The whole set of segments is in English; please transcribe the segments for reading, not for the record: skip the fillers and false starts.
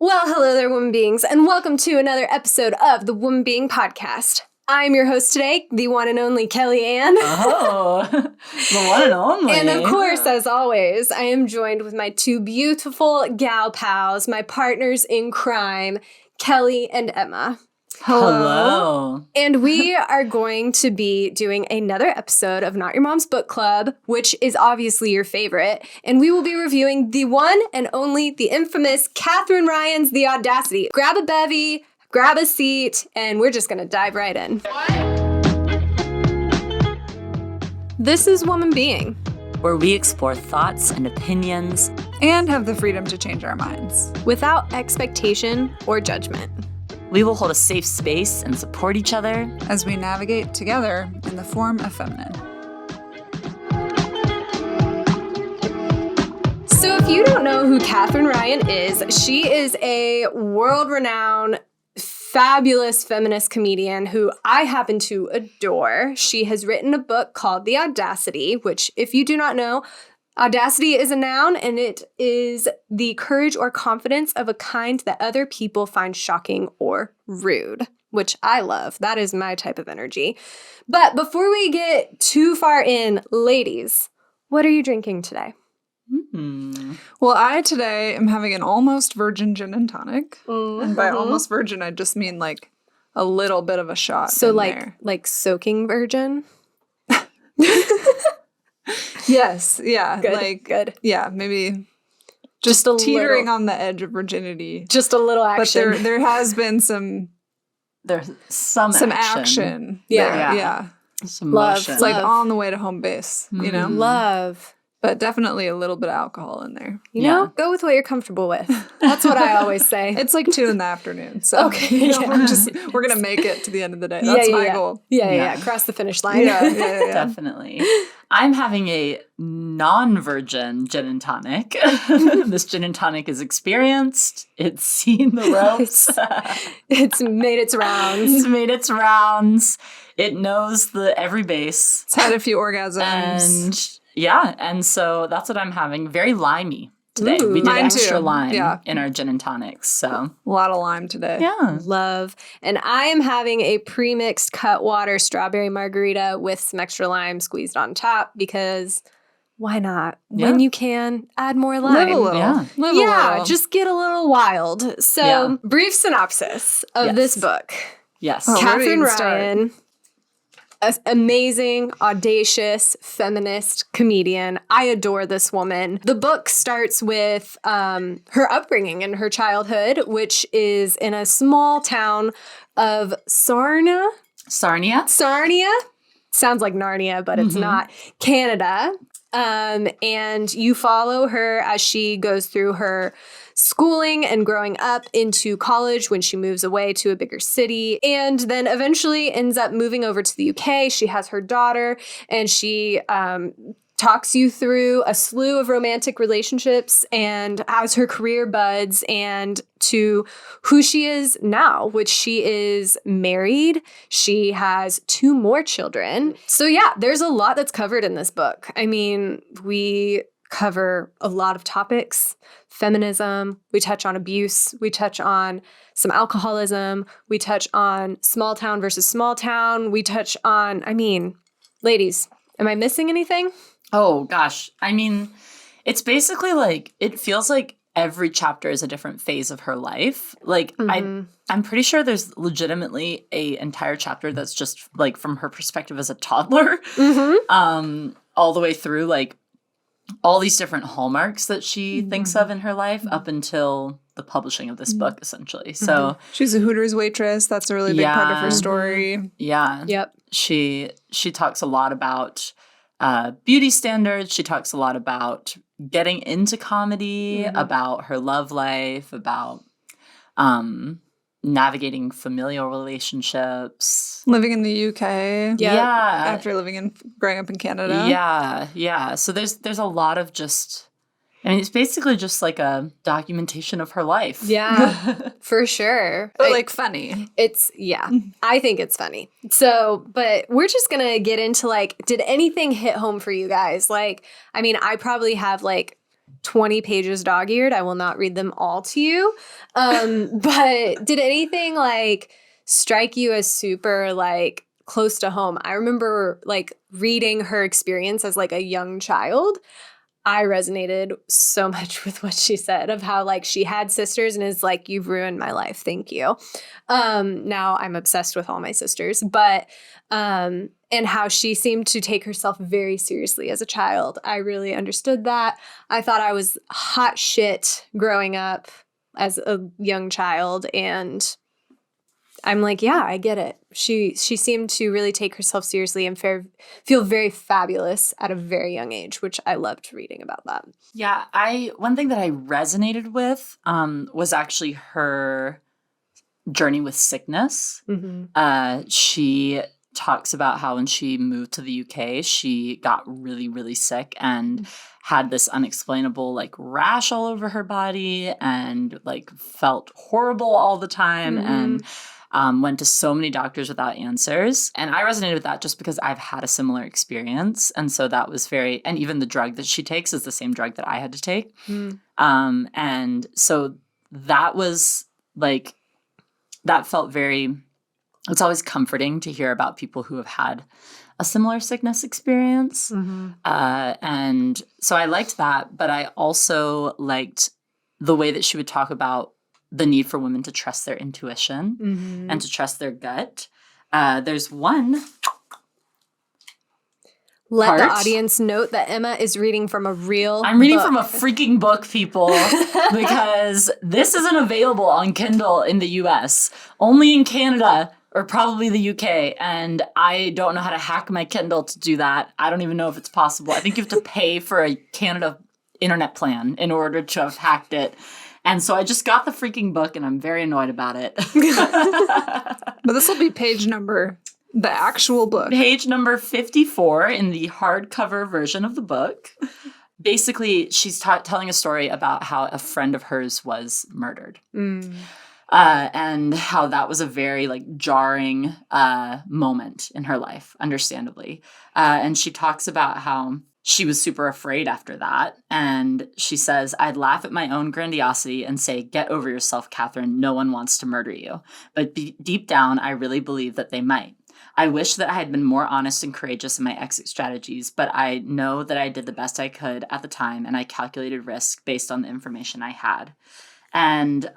Well, hello there, woman beings, and welcome to another episode of the Woman Being Podcast. I'm your host today, the one and only Kelly Ann. Oh, the one and only. And of course, as always, I am joined with my two beautiful gal pals, my partners in crime, Kelly and Emma. Hello. And we are going to be doing another episode of Not Your Mom's Book Club, which is obviously your favorite. And we will be reviewing the one and only, the infamous Katherine Ryan's The Audacity. Grab a bevy, grab a seat, and we're just going to dive right in. This is Woman Being, where we explore thoughts and opinions and have the freedom to change our minds without expectation or judgment. We will hold a safe space and support each other as we navigate together in the form of feminine. So if you don't know who Katherine Ryan is, she is a world-renowned, fabulous feminist comedian who I happen to adore. She has written a book called The Audacity, which, if you do not know, audacity is a noun, and it is the courage or confidence of a kind that other people find shocking or rude, which I love. That is my type of energy. But before we get too far in, ladies, what are you drinking today? Well, I today am having an almost virgin gin and tonic. And by almost virgin, I just mean like a little bit of a shot. So there. like soaking virgin? Yes, yeah. Good. Yeah, maybe just a teetering little. on the edge of virginity. Just a little action. But there has been some There's some action. Yeah. Yeah. Some Love. motion. It's like Love. on the way to home base, you know? Love. But definitely a little bit of alcohol in there. You know, go with what you're comfortable with. That's what I always say. It's like 2 PM. So Okay, you know, yeah. we're going to make it to the end of the day. That's my goal. Yeah. Cross the finish line. Yeah. Definitely. I'm having a non-virgin gin and tonic. This gin and tonic is experienced. It's seen the ropes. It's made its rounds. It's made its rounds. It knows every base. It's had a few orgasms. And so that's what I'm having. Very limey today. Ooh. We did Mine extra too. lime in our gin and tonics. So A lot of lime today. yeah. Love. And I am having a pre-mixed Cutwater strawberry margarita with some extra lime squeezed on top because why not? Yeah. When you can, add more lime. Live a little. Yeah. Live a Yeah, little. just get a little wild. So, Yeah. brief synopsis of Yes. this book. Yes. Oh, where do we Katherine even start? Ryan, an amazing, audacious, feminist comedian. I adore this woman. The book starts with her upbringing and her childhood, which is in a small town of Sarnia. Sarnia. Sounds like Narnia, but it's not. Canada. And you follow her as she goes through her schooling and growing up into college when she moves away to a bigger city and then eventually ends up moving over to the UK. She has her daughter and she talks you through a slew of romantic relationships and has her career buds and to who she is now, which she is married. She has 2 more children. So yeah, there's a lot that's covered in this book. I mean, we cover a lot of topics. Feminism, we touch on abuse, we touch on some alcoholism, we touch on small town versus small town, we touch on, I mean, ladies, am I missing anything? Oh gosh. I mean, it's basically like it feels like every chapter is a different phase of her life. Like I'm pretty sure there's legitimately a entire chapter that's just like from her perspective as a toddler, all the way through like all these different hallmarks that she thinks of in her life up until the publishing of this book, essentially. So She's a Hooters waitress. That's a really big part of her story. yeah, Yep. she talks a lot about beauty standards. She talks a lot about getting into comedy, about her love life, about navigating familial relationships. Living in the UK. Yeah. After growing up in Canada. Yeah. So there's a lot of just, I mean, it's basically just like a documentation of her life. Yeah, for sure. But like funny. I think it's funny. So, but we're just going to get into like, did anything hit home for you guys? Like, I mean, I probably have like 20 pages dog-eared. I will not read them all to you. But did anything like strike you as super like close to home? I remember like reading her experience as like a young child. I resonated so much with what she said of how like she had sisters and is like, you've ruined my life. Thank you. Now I'm obsessed with all my sisters, but and how she seemed to take herself very seriously as a child. I really understood that. I thought I was hot shit growing up as a young child, and I'm like, yeah, I get it. She seemed to really take herself seriously and feel very fabulous at a very young age, which I loved reading about that. Yeah, one thing that I resonated with was actually her journey with sickness. She talks about how when she moved to the UK, she got really, really sick and had this unexplainable like rash all over her body and like felt horrible all the time and went to so many doctors without answers. And I resonated with that just because I've had a similar experience. And so that was and even the drug that she takes is the same drug that I had to take. And so that was like, that felt it's always comforting to hear about people who have had a similar sickness experience. And so I liked that, but I also liked the way that she would talk about the need for women to trust their intuition and to trust their gut. There's one. Let the audience note that Emma is reading from a real I'm reading book. from a freaking book, people, because this isn't available on Kindle in the US, only in Canada or probably the UK. And I don't know how to hack my Kindle to do that. I don't even know if it's possible. I think you have to pay for a Canada internet plan in order to have hacked it. And so I just got the freaking book and I'm very annoyed about it. But this will be page number, the actual book. Page number 54 in the hardcover version of the book. Basically, she's telling a story about how a friend of hers was murdered. And how that was a very like jarring moment in her life, understandably. And she talks about how she was super afraid after that. And she says, I'd laugh at my own grandiosity and say, get over yourself, Katherine. No one wants to murder you. But deep down, I really believe that they might. I wish that I had been more honest and courageous in my exit strategies, but I know that I did the best I could at the time, and I calculated risk based on the information I had. And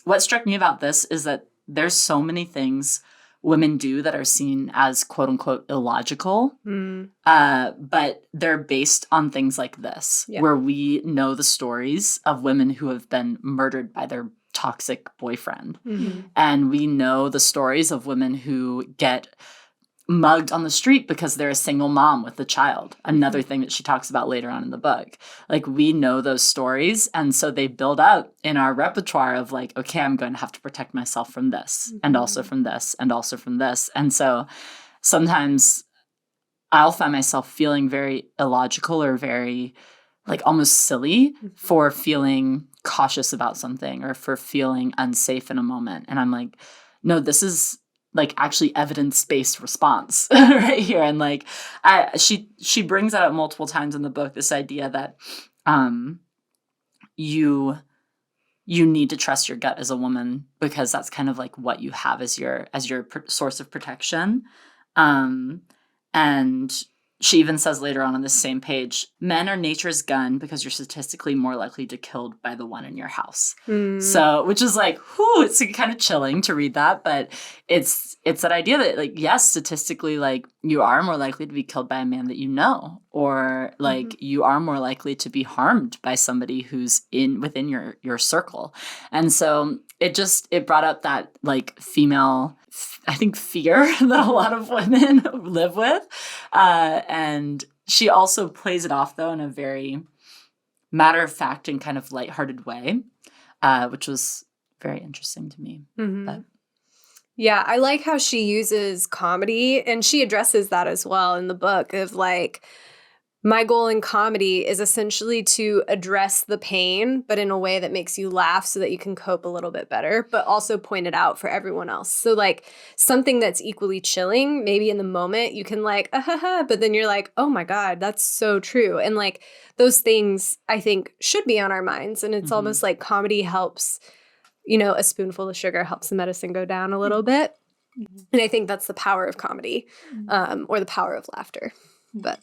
what struck me about this is that there's so many things women do that are seen as quote unquote illogical, but they're based on things like this, where we know the stories of women who have been murdered by their toxic boyfriend. And we know the stories of women who get mugged on the street because they're a single mom with a child. Another thing that she talks about later on in the book. Like, we know those stories. And so they build up in our repertoire of like, okay, I'm going to have to protect myself from this and also from this and also from this. And so sometimes I'll find myself feeling very illogical or very like almost silly for feeling cautious about something or for feeling unsafe in a moment. And I'm like, no, this is like actually evidence-based response right here. And like, she brings that up multiple times in the book, this idea that you need to trust your gut as a woman because that's kind of like what you have as your source of protection. And she even says later on the same page, men are nature's gun because you're statistically more likely to be killed by the one in your house. So, which is like, whew, it's kind of chilling to read that, but it's that idea that like, yes, statistically, like you are more likely to be killed by a man that you know, or like you are more likely to be harmed by somebody who's within your circle. And so it brought up that like female, I think, fear that a lot of women live with. And she also plays it off, though, in a very matter-of-fact and kind of lighthearted way, which was very interesting to me. But. Yeah, I like how she uses comedy, and she addresses that as well in the book of like, my goal in comedy is essentially to address the pain, but in a way that makes you laugh so that you can cope a little bit better, but also point it out for everyone else. So like something that's equally chilling, maybe in the moment you can like, but then you're like, oh my God, that's so true. And like those things I think should be on our minds. And it's almost like comedy helps, you know, a spoonful of sugar helps the medicine go down a little bit. And I think that's the power of comedy, or the power of laughter. But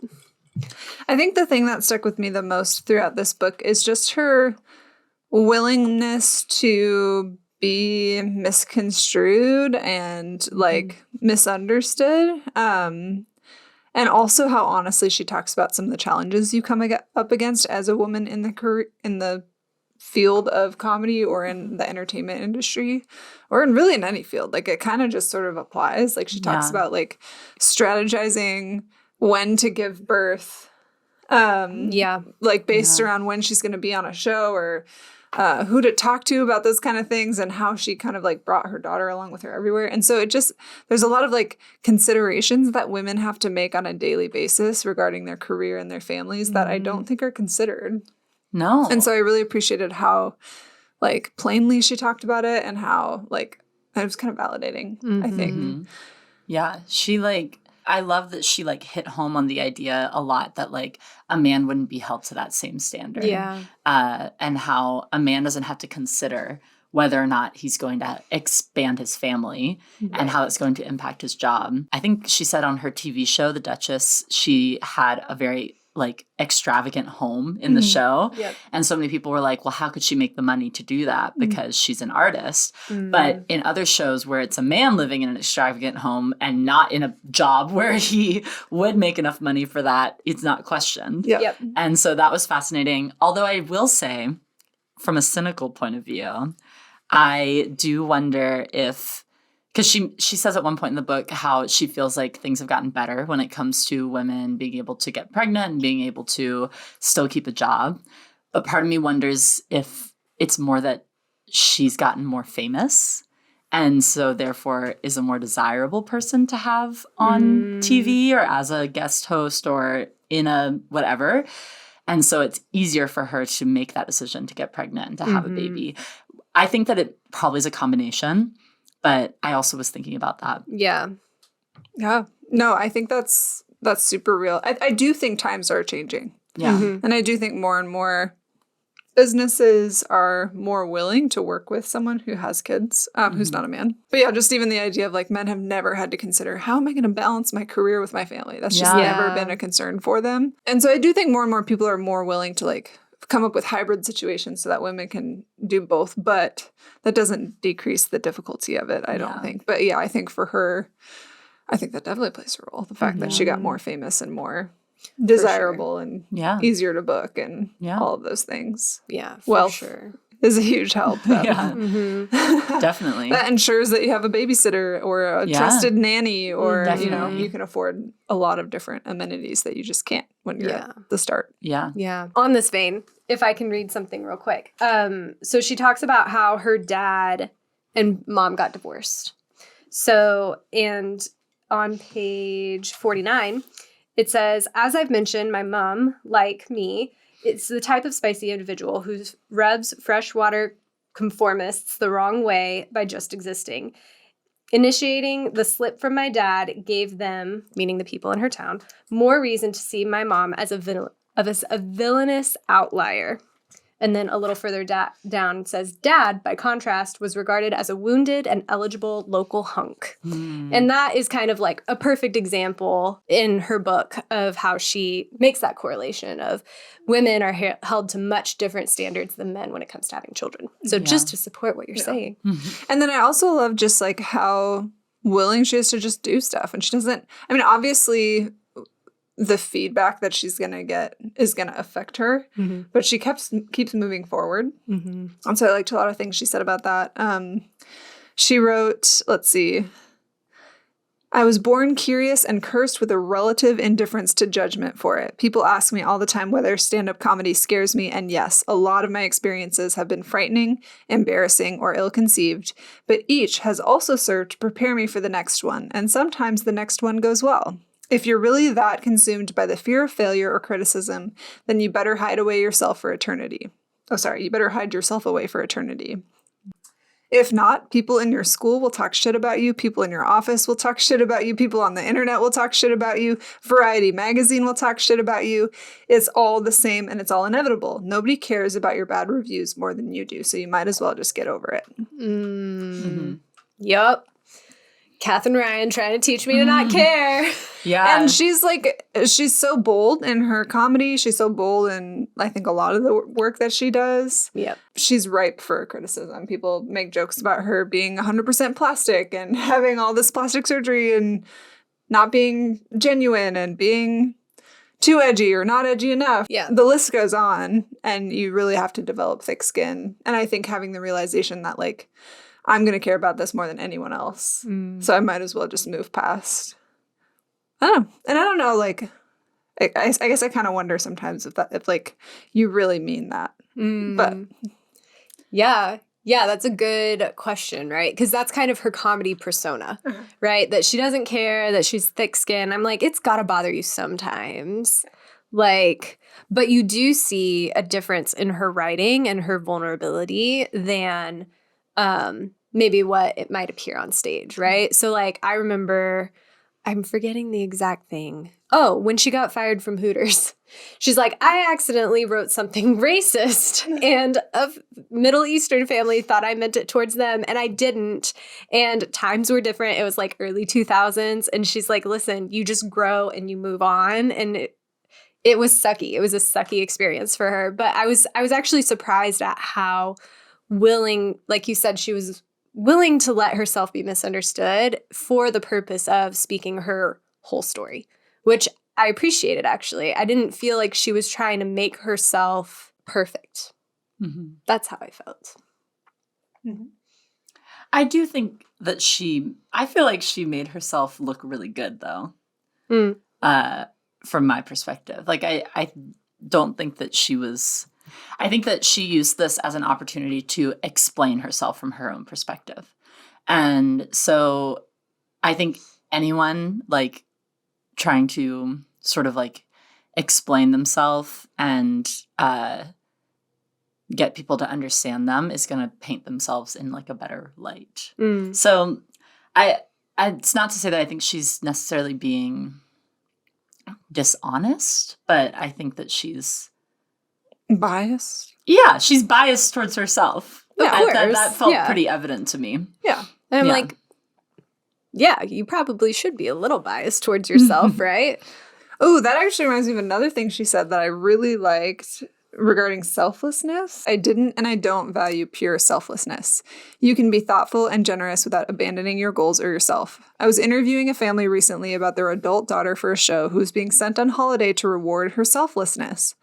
I think the thing that stuck with me the most throughout this book is just her willingness to be misconstrued and like misunderstood. And also how honestly she talks about some of the challenges you come up against as a woman in the field of comedy or in the entertainment industry or in any field. Like it kind of just sort of applies. Like she talks about like strategizing when to give birth, like based around when she's going to be on a show or who to talk to about those kind of things and how she kind of like brought her daughter along with her everywhere. And so there's a lot of like considerations that women have to make on a daily basis regarding their career and their families that I don't think are considered. No. And so I really appreciated how like plainly she talked about it and how like it was kind of validating, I think. Yeah. I love that she like hit home on the idea a lot that like a man wouldn't be held to that same standard. Yeah. And how a man doesn't have to consider whether or not he's going to expand his family and how it's going to impact his job. I think she said on her TV show, The Duchess, she had a very like extravagant home in the show. Yep. And so many people were like, well, how could she make the money to do that? Because she's an artist. But in other shows where it's a man living in an extravagant home and not in a job where he would make enough money for that, it's not questioned. Yep. And so that was fascinating. Although I will say, from a cynical point of view, I do wonder if, because she says at one point in the book how she feels like things have gotten better when it comes to women being able to get pregnant and being able to still keep a job. But part of me wonders if it's more that she's gotten more famous and so therefore is a more desirable person to have on TV or as a guest host or in a whatever. And so it's easier for her to make that decision to get pregnant and to have a baby. I think that it probably is a combination. But I also was thinking about that. Yeah. Yeah. No, I think that's super real. I do think times are changing. Yeah. And I do think more and more businesses are more willing to work with someone who has kids, who's not a man. But yeah, just even the idea of like men have never had to consider, how am I going to balance my career with my family? That's just never been a concern for them. And so I do think more and more people are more willing to like come up with hybrid situations so that women can do both, but that doesn't decrease the difficulty of it, I don't think. But yeah, I think for her, I think that definitely plays a role. The fact that she got more famous and more desirable and easier to book and all of those things. Yeah, for sure. Is a huge help. Definitely. That ensures that you have a babysitter or a trusted nanny or, you know, you can afford a lot of different amenities that you just can't when you're at the start. Yeah. Yeah. On this vein, if I can read something real quick. So she talks about how her dad and mom got divorced. So, and on page 49, it says, as I've mentioned, my mom, like me, it's the type of spicy individual who rubs freshwater conformists the wrong way by just existing. Initiating the slip from my dad gave them, meaning the people in her town, more reason to see my mom as a villainous outlier. And then a little further down says, Dad, by contrast, was regarded as a wounded and eligible local hunk. And that is kind of like a perfect example in her book of how she makes that correlation of women are held to much different standards than men when it comes to having children. So just to support what you're saying. And then I also love just like how willing she is to just do stuff. And she doesn't, I mean, obviously the feedback that she's going to get is going to affect her, but she keeps moving forward. And so I liked a lot of things she said about that. She wrote, let's see, I was born curious and cursed with a relative indifference to judgment for it. People ask me all the time whether stand-up comedy scares me, and yes, a lot of my experiences have been frightening, embarrassing, or ill-conceived, but each has also served to prepare me for the next one, and sometimes the next one goes well. If you're really that consumed by the fear of failure or criticism, then you better hide away yourself for eternity. You better hide yourself away for eternity. If not, people in your school will talk shit about you. People in your office will talk shit about you. People on the internet will talk shit about you. Variety magazine will talk shit about you. It's all the same and it's all inevitable. Nobody cares about your bad reviews more than you do, so you might as well just get over it. Yup. Katherine Ryan trying to teach me to not care. Yeah. And she's so bold in her comedy. She's so bold in, I think, a lot of the work that she does. Yep. She's ripe for criticism. People make jokes about her being 100% plastic and having all this plastic surgery and not being genuine and being too edgy or not edgy enough. Yeah. The list goes on, and you really have to develop thick skin. And I think having the realization that, like, I'm going to care about this more than anyone else. So I might as well just move past. I don't know. And I don't know, like, I guess I kind of wonder sometimes if like, you really mean that. But yeah, that's a good question, right? Because that's kind of her comedy persona, right? That she doesn't care, that she's thick-skinned. I'm like, it's got to bother you sometimes. Like, but you do see a difference in her writing and her vulnerability than maybe what it might appear on stage, right? So, like, I remember, I'm forgetting the exact thing. Oh, when she got fired from Hooters, she's like, I accidentally wrote something racist, and a Middle Eastern family thought I meant it towards them, and I didn't. And times were different. It was like early 2000s, and she's like, listen, you just grow and you move on. And it was sucky. It was a sucky experience for her. But I was actually surprised at how willing, like you said, she was willing to let herself be misunderstood for the purpose of speaking her whole story, which I appreciated, actually. I didn't feel like she was trying to make herself perfect. That's how I felt. I do think that I feel like she made herself look really good, though, from my perspective. Like, I don't think that I think that she used this as an opportunity to explain herself from her own perspective. And so I think anyone, like, trying to sort of, like, explain themselves and get people to understand them is going to paint themselves in, like, a better light. So it's not to say that I think she's necessarily being dishonest, but I think that she's biased. Yeah, she's biased towards herself. Of course. That felt pretty evident to me. Yeah. And I'm like, yeah, you probably should be a little biased towards yourself, right? Oh, that actually reminds me of another thing she said that I really liked regarding selflessness. I didn't and I don't value pure selflessness. You can be thoughtful and generous without abandoning your goals or yourself. I was interviewing a family recently about their adult daughter for a show who was being sent on holiday to reward her selflessness.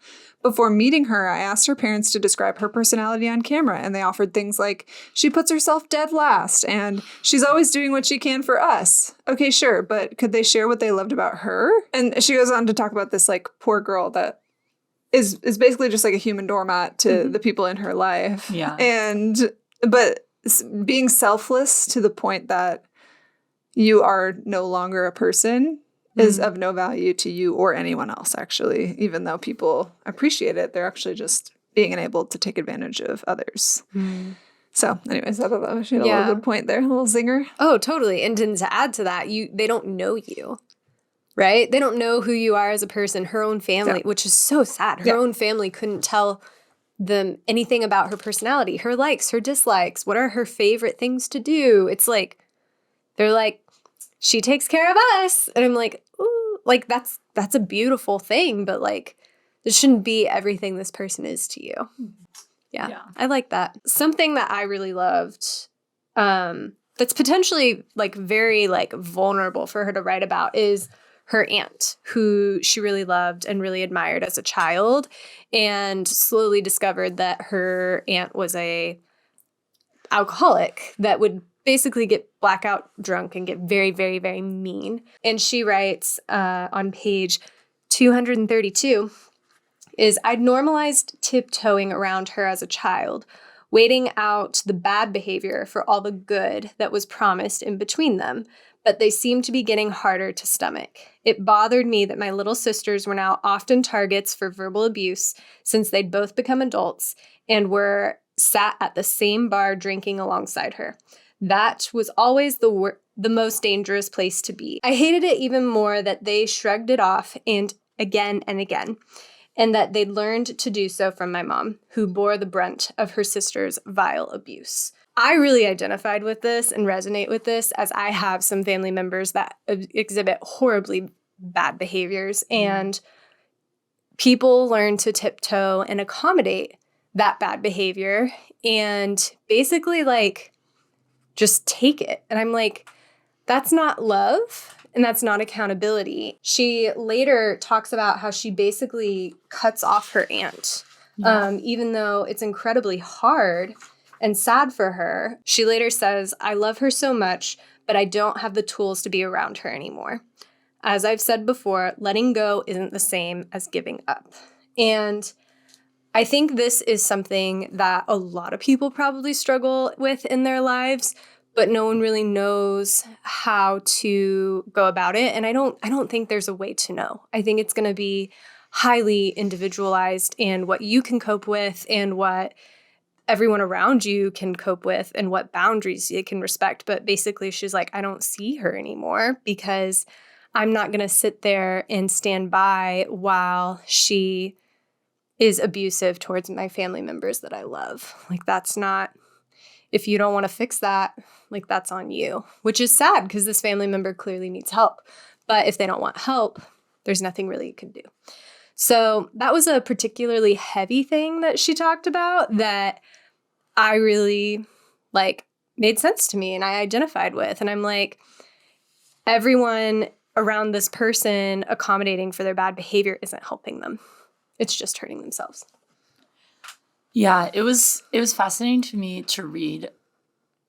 Before meeting her, I asked her parents to describe her personality on camera, and they offered things like, she puts herself dead last, and she's always doing what she can for us. Okay, sure, but could they share what they loved about her? And she goes on to talk about this, like, poor girl that is basically just like a human doormat to the people in her life. Yeah. But being selfless to the point that you are no longer a person is of no value to you or anyone else, actually. Even though people appreciate it, they're actually just being enabled to take advantage of others. So anyways, I thought that she had a little good point there, a little zinger. Oh, totally. And then to add to that, they don't know you, right? They don't know who you are as a person. Her own family, which is so sad. Her own family couldn't tell them anything about her personality, her likes, her dislikes. What are her favorite things to do? It's like, they're like, she takes care of us. And I'm like, ooh, like that's a beautiful thing, but like it shouldn't be everything this person is to you. Yeah. I like that. Something that I really loved, that's potentially like very like vulnerable for her to write about is her aunt, who she really loved and really admired as a child, and slowly discovered that her aunt was a alcoholic that would basically get blackout drunk and get very, very, very mean. And she writes on page 232 is, I'd normalized tiptoeing around her as a child, waiting out the bad behavior for all the good that was promised in between them. but they seemed to be getting harder to stomach. It bothered me that my little sisters were now often targets for verbal abuse since they'd both become adults and were sat at the same bar drinking alongside her. That was always the most dangerous place to be. I hated it even more that they shrugged it off and again, and that they'd learned to do so from my mom, who bore the brunt of her sister's vile abuse. I really identified with this and resonate with this, as I have some family members that exhibit horribly bad behaviors, and people learn to tiptoe and accommodate that bad behavior and basically like just take it. And I'm like, that's not love and that's not accountability. She later talks about how she basically cuts off her aunt, even though it's incredibly hard and sad for her. She later says, I love her so much, but I don't have the tools to be around her anymore. As I've said before, letting go isn't the same as giving up. And I think this is something that a lot of people probably struggle with in their lives, but no one really knows how to go about it. And I don't think there's a way to know. I think it's going to be highly individualized, and what you can cope with and what everyone around you can cope with and what boundaries you can respect. But basically she's like, I don't see her anymore because I'm not going to sit there and stand by while she is abusive towards my family members that I love. Like, that's not, if you don't want to fix that, like, that's on you, which is sad because this family member clearly needs help. But if they don't want help, there's nothing really you can do. So that was a particularly heavy thing that she talked about that I really, like, made sense to me and I identified with. And I'm like, everyone around this person accommodating for their bad behavior isn't helping them. It's just hurting themselves. Yeah, it was fascinating to me to read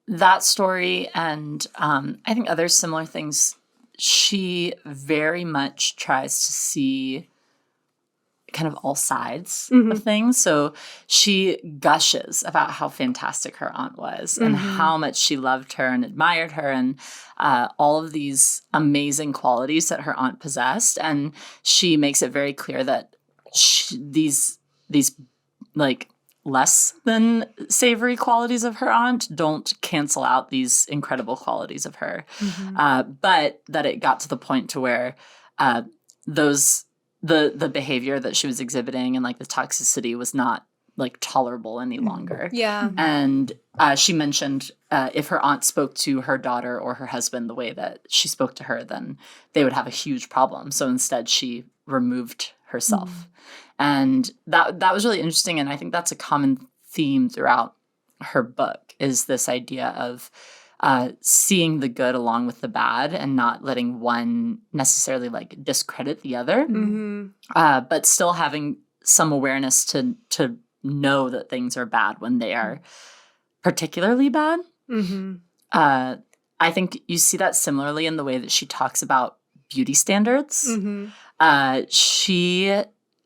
that story, and I think other similar things. She very much tries to see kind of all sides of things. So she gushes about how fantastic her aunt was and how much she loved her and admired her and all of these amazing qualities that her aunt possessed. And she makes it very clear that these like less than savory qualities of her aunt don't cancel out these incredible qualities of her. But that it got to the point to where the behavior that she was exhibiting and like the toxicity was not like tolerable any longer. Yeah. And she mentioned if her aunt spoke to her daughter or her husband the way that she spoke to her, then they would have a huge problem. So instead she removed herself. And that was really interesting. And I think that's a common theme throughout her book, is this idea of seeing the good along with the bad and not letting one necessarily like discredit the other, but still having some awareness to know that things are bad when they are particularly bad. I think you see that similarly in the way that she talks about beauty standards. She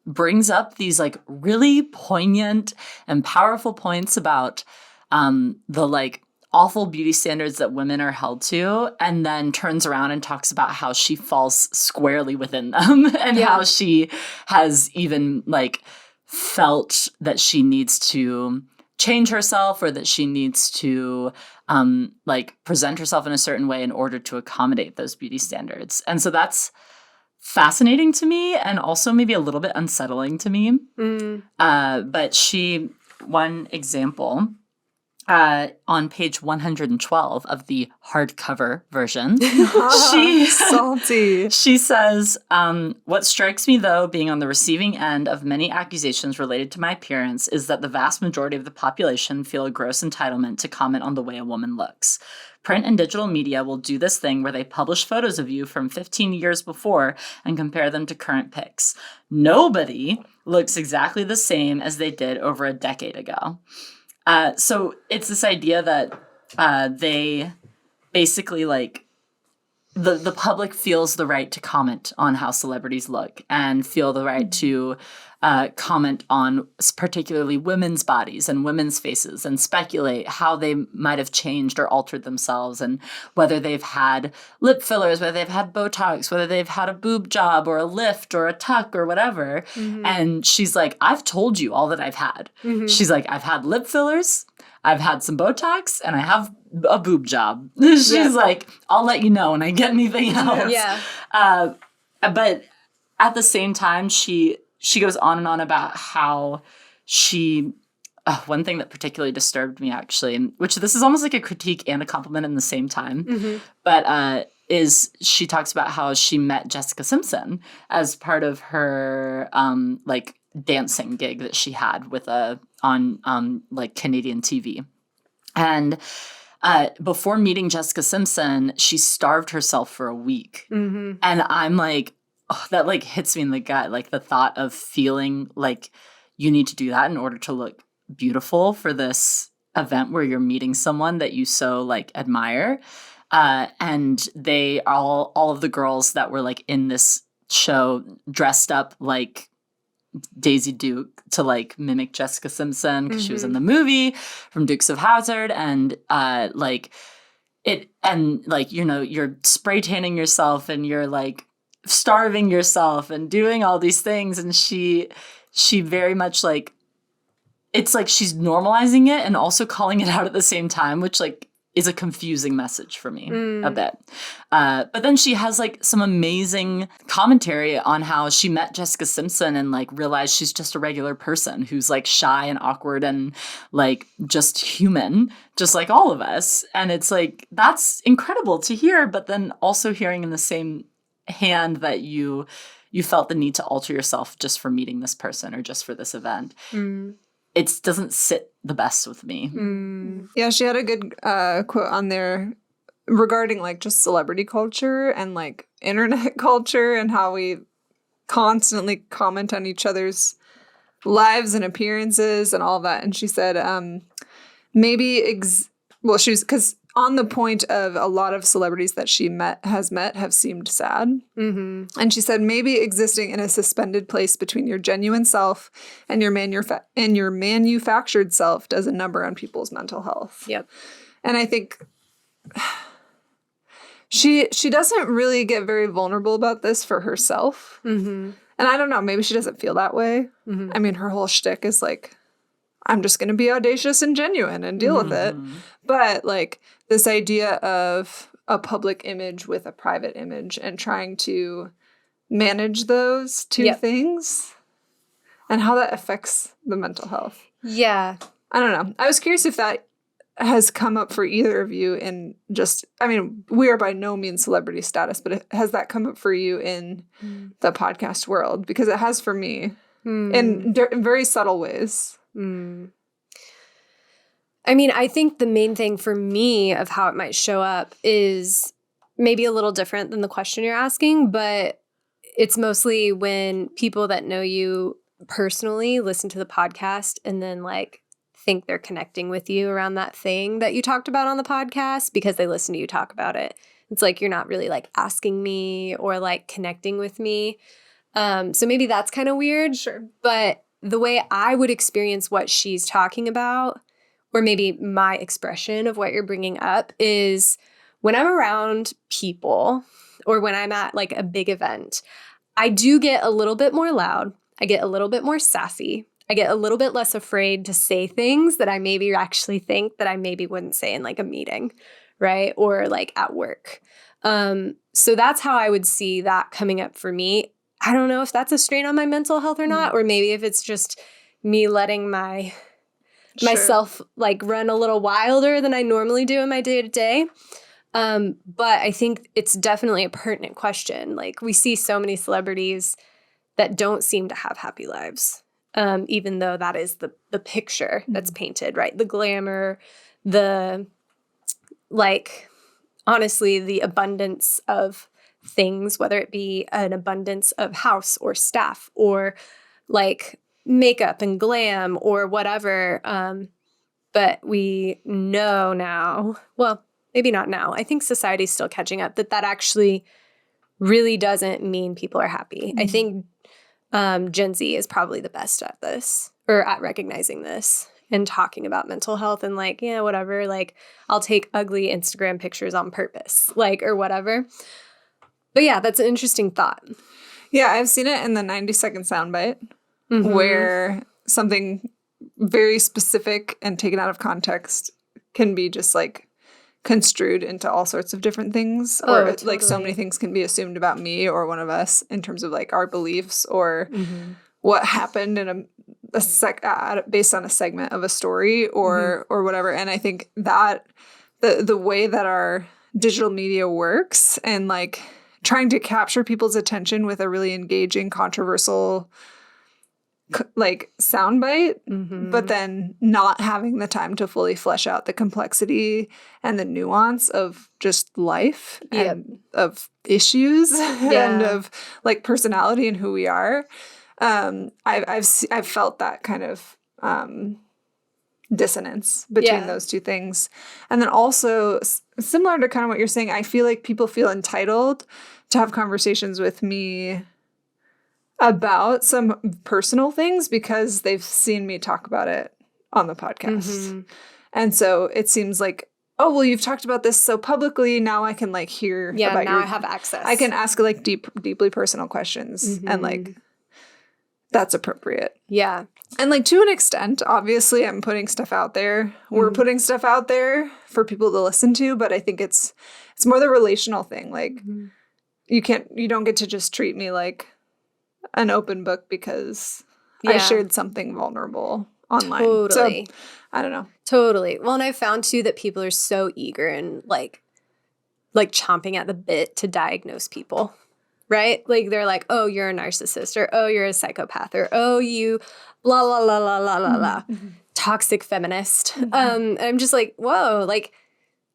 brings up these like really poignant and powerful points about the like awful beauty standards that women are held to, and then turns around and talks about how she falls squarely within them and how she has even like felt that she needs to change herself or that she needs to like present herself in a certain way in order to accommodate those beauty standards. And so that's fascinating to me and also maybe a little bit unsettling to me. But one example, on page 112 of the hardcover version, she says, what strikes me, though, being on the receiving end of many accusations related to my appearance, is that the vast majority of the population feel a gross entitlement to comment on the way a woman looks. Print and digital media will do this thing where they publish photos of you from 15 years before and compare them to current pics. Nobody looks exactly the same as they did over a decade ago. So it's this idea that they basically like the public feels the right to comment on how celebrities look and feel the right to comment on particularly women's bodies and women's faces and speculate how they might have changed or altered themselves and whether they've had lip fillers, whether they've had Botox, whether they've had a boob job or a lift or a tuck or whatever. And she's like, I've told you all that I've had. She's like, I've had lip fillers, I've had some Botox, and I have a boob job. She's like, I'll let you know when I get anything else. But at the same time, she goes on and on about how she, one thing that particularly disturbed me actually, which this is almost like a critique and a compliment in the same time, but is she talks about how she met Jessica Simpson as part of her like dancing gig that she had with on like Canadian TV. And before meeting Jessica Simpson, she starved herself for a week. And I'm like, oh, that like hits me in the gut. Like the thought of feeling like you need to do that in order to look beautiful for this event where you're meeting someone that you so like admire. And they all of the girls that were like in this show dressed up like Daisy Duke to like mimic Jessica Simpson because she was in the movie from Dukes of Hazzard, and like it, and like, you know, you're spray tanning yourself and you're like starving yourself and doing all these things, and she very much like, it's like she's normalizing it and also calling it out at the same time, which like is a confusing message for me a bit. But then she has like some amazing commentary on how she met Jessica Simpson and like realized she's just a regular person who's like shy and awkward and like just human, just like all of us. And it's like, that's incredible to hear, but then also hearing in the same hand that you felt the need to alter yourself just for meeting this person or just for this event. It doesn't sit the best with me. Yeah, she had a good quote on there regarding like just celebrity culture and like internet culture and how we constantly comment on each other's lives and appearances and all that. And she said, because on the point of a lot of celebrities that she has met have seemed sad. And she said, maybe existing in a suspended place between your genuine self and your manufactured self does a number on people's mental health. And I think she doesn't really get very vulnerable about this for herself. And I don't know, maybe she doesn't feel that way. I mean, her whole shtick is like, I'm just going to be audacious and genuine and deal with it. But like this idea of a public image with a private image and trying to manage those two things and how that affects the mental health. I don't know. I was curious if that has come up for either of you in just, I mean, we are by no means celebrity status, but has that come up for you in the podcast world? Because it has for me in very subtle ways. I mean, I think the main thing for me of how it might show up is maybe a little different than the question you're asking, but it's mostly when people that know you personally listen to the podcast and then like think they're connecting with you around that thing that you talked about on the podcast because they listen to you talk about it. It's like you're not really like asking me or like connecting with me. So maybe that's kind of weird. But the way I would experience what she's talking about, or maybe my expression of what you're bringing up, is when I'm around people or when I'm at like a big event, I do get a little bit more loud. I get a little bit more sassy. I get a little bit less afraid to say things that I maybe actually think that I maybe wouldn't say in like a meeting, right? Or like at work. So that's how I would see that coming up for me. I don't know if that's a strain on my mental health or not, or maybe if it's just me letting myself like run a little wilder than I normally do in my day-to-day. But I think it's definitely a pertinent question. Like we see so many celebrities that don't seem to have happy lives, even though that is the picture that's painted, right? The glamour, the like, honestly, the abundance of things, whether it be an abundance of house or staff or like makeup and glam or whatever. But we know now, well, maybe not now. I think society's still catching up that actually really doesn't mean people are happy. I think Gen Z is probably the best at this, or at recognizing this and talking about mental health and like, yeah, whatever. Like, I'll take ugly Instagram pictures on purpose, like, or whatever. But yeah, that's an interesting thought. Yeah, I've seen it in the 90-second soundbite where something very specific and taken out of context can be just like construed into all sorts of different things. Or Totally. like so many things can be assumed about me or one of us in terms of like our beliefs or what happened in based on a segment of a story or whatever. And I think that the way that our digital media works and like trying to capture people's attention with a really engaging, controversial like soundbite, but then not having the time to fully flesh out the complexity and the nuance of just life and of issues and of like personality and who we are. I've felt that kind of dissonance between those two things. And then also similar to kind of what you're saying, I feel like people feel entitled to have conversations with me about some personal things because they've seen me talk about it on the podcast. And so it seems like, oh, well, you've talked about this so publicly. Now I can like hear about now I have access. I can ask like deeply personal questions and like that's appropriate. Yeah. And like to an extent, obviously I'm putting stuff out there. We're putting stuff out there for people to listen to, but I think it's more the relational thing. Like you don't get to just treat me like an open book because I shared something vulnerable online. Totally. So, I don't know. Totally. Well, and I found too that people are so eager and like chomping at the bit to diagnose people, right? Like they're like, oh, you're a narcissist, or oh, you're a psychopath, or oh, you blah, blah, blah, blah, blah, blah, blah. Toxic feminist. And I'm just like, whoa, like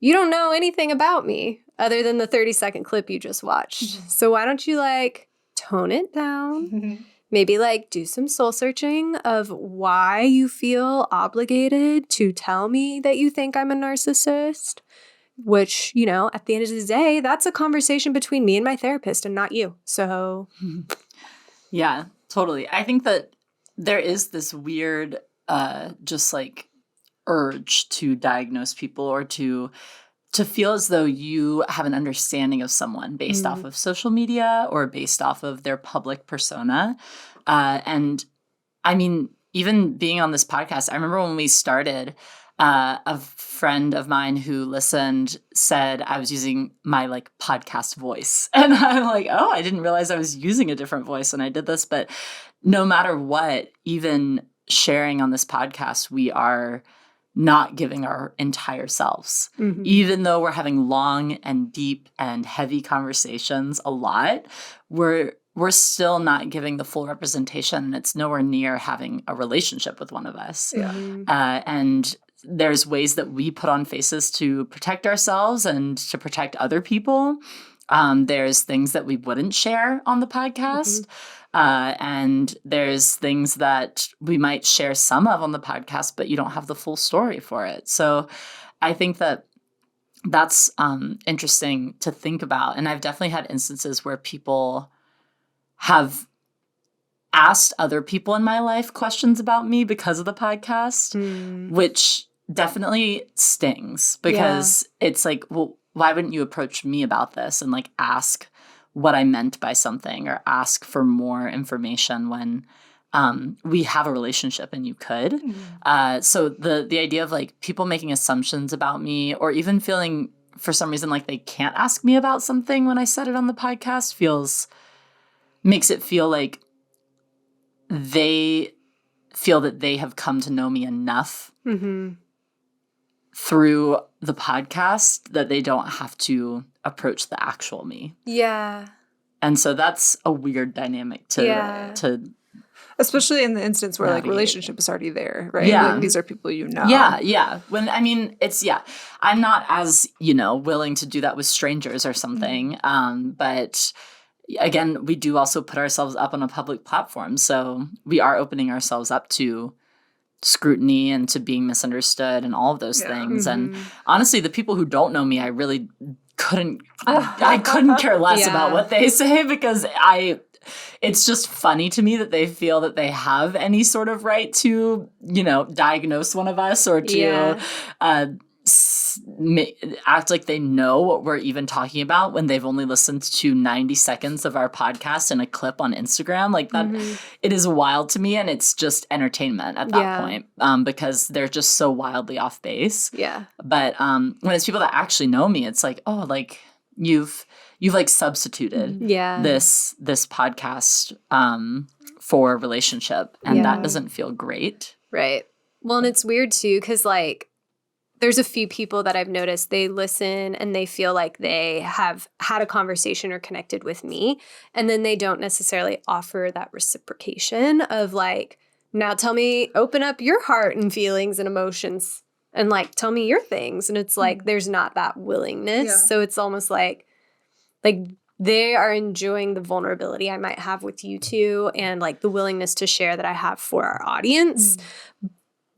you don't know anything about me other than the 30-second clip you just watched. So why don't you like tone it down? Maybe like do some soul searching of why you feel obligated to tell me that you think I'm a narcissist, which, you know, at the end of the day, that's a conversation between me and my therapist and not you. So yeah, totally. I think that there is this weird just like urge to diagnose people or to feel as though you have an understanding of someone based off of social media or based off of their public persona. And I mean, even being on this podcast, I remember when we started, a friend of mine who listened said I was using my like podcast voice. And I'm like, oh, I didn't realize I was using a different voice when I did this. But no matter what, even sharing on this podcast, we are not giving our entire selves. Even though we're having long and deep and heavy conversations a lot, we're still not giving the full representation, and it's nowhere near having a relationship with one of us. And there's ways that we put on faces to protect ourselves and to protect other people. There's things that we wouldn't share on the podcast. And there's things that we might share some of on the podcast, but you don't have the full story for it. So I think that that's interesting to think about. And I've definitely had instances where people have asked other people in my life questions about me because of the podcast, which definitely stings because it's like, well, why wouldn't you approach me about this and like ask what I meant by something or ask for more information when we have a relationship and you could. So the idea of like people making assumptions about me or even feeling for some reason like they can't ask me about something when I said it on the podcast makes it feel like they feel that they have come to know me enough through the podcast that they don't have to approach the actual me. yeah. And so that's a weird dynamic to Especially in the instance where like relationship is already there, right? Yeah. Like, these are people you know. Yeah. When I mean I'm not as, willing to do that with strangers or something. But again, we do also put ourselves up on a public platform. So we are opening ourselves up to scrutiny and to being misunderstood and all of those things. And honestly, the people who don't know me, I really couldn't care less about what they say because it's just funny to me that they feel that they have any sort of right to, diagnose one of us or to act like they know what we're even talking about when they've only listened to 90 seconds of our podcast and a clip on Instagram. Like that, it is wild to me, and it's just entertainment at that point, because they're just so wildly off base. Yeah. But when it's people that actually know me, it's like, oh, like you've like substituted this podcast for a relationship, and that doesn't feel great. Right. Well, and it's weird too, because like there's a few people that I've noticed they listen and they feel like they have had a conversation or connected with me, and then they don't necessarily offer that reciprocation of like, now tell me, open up your heart and feelings and emotions and like tell me your things. And it's like there's not that willingness. Yeah. So it's almost like they are enjoying the vulnerability I might have with you two and like the willingness to share that I have for our audience,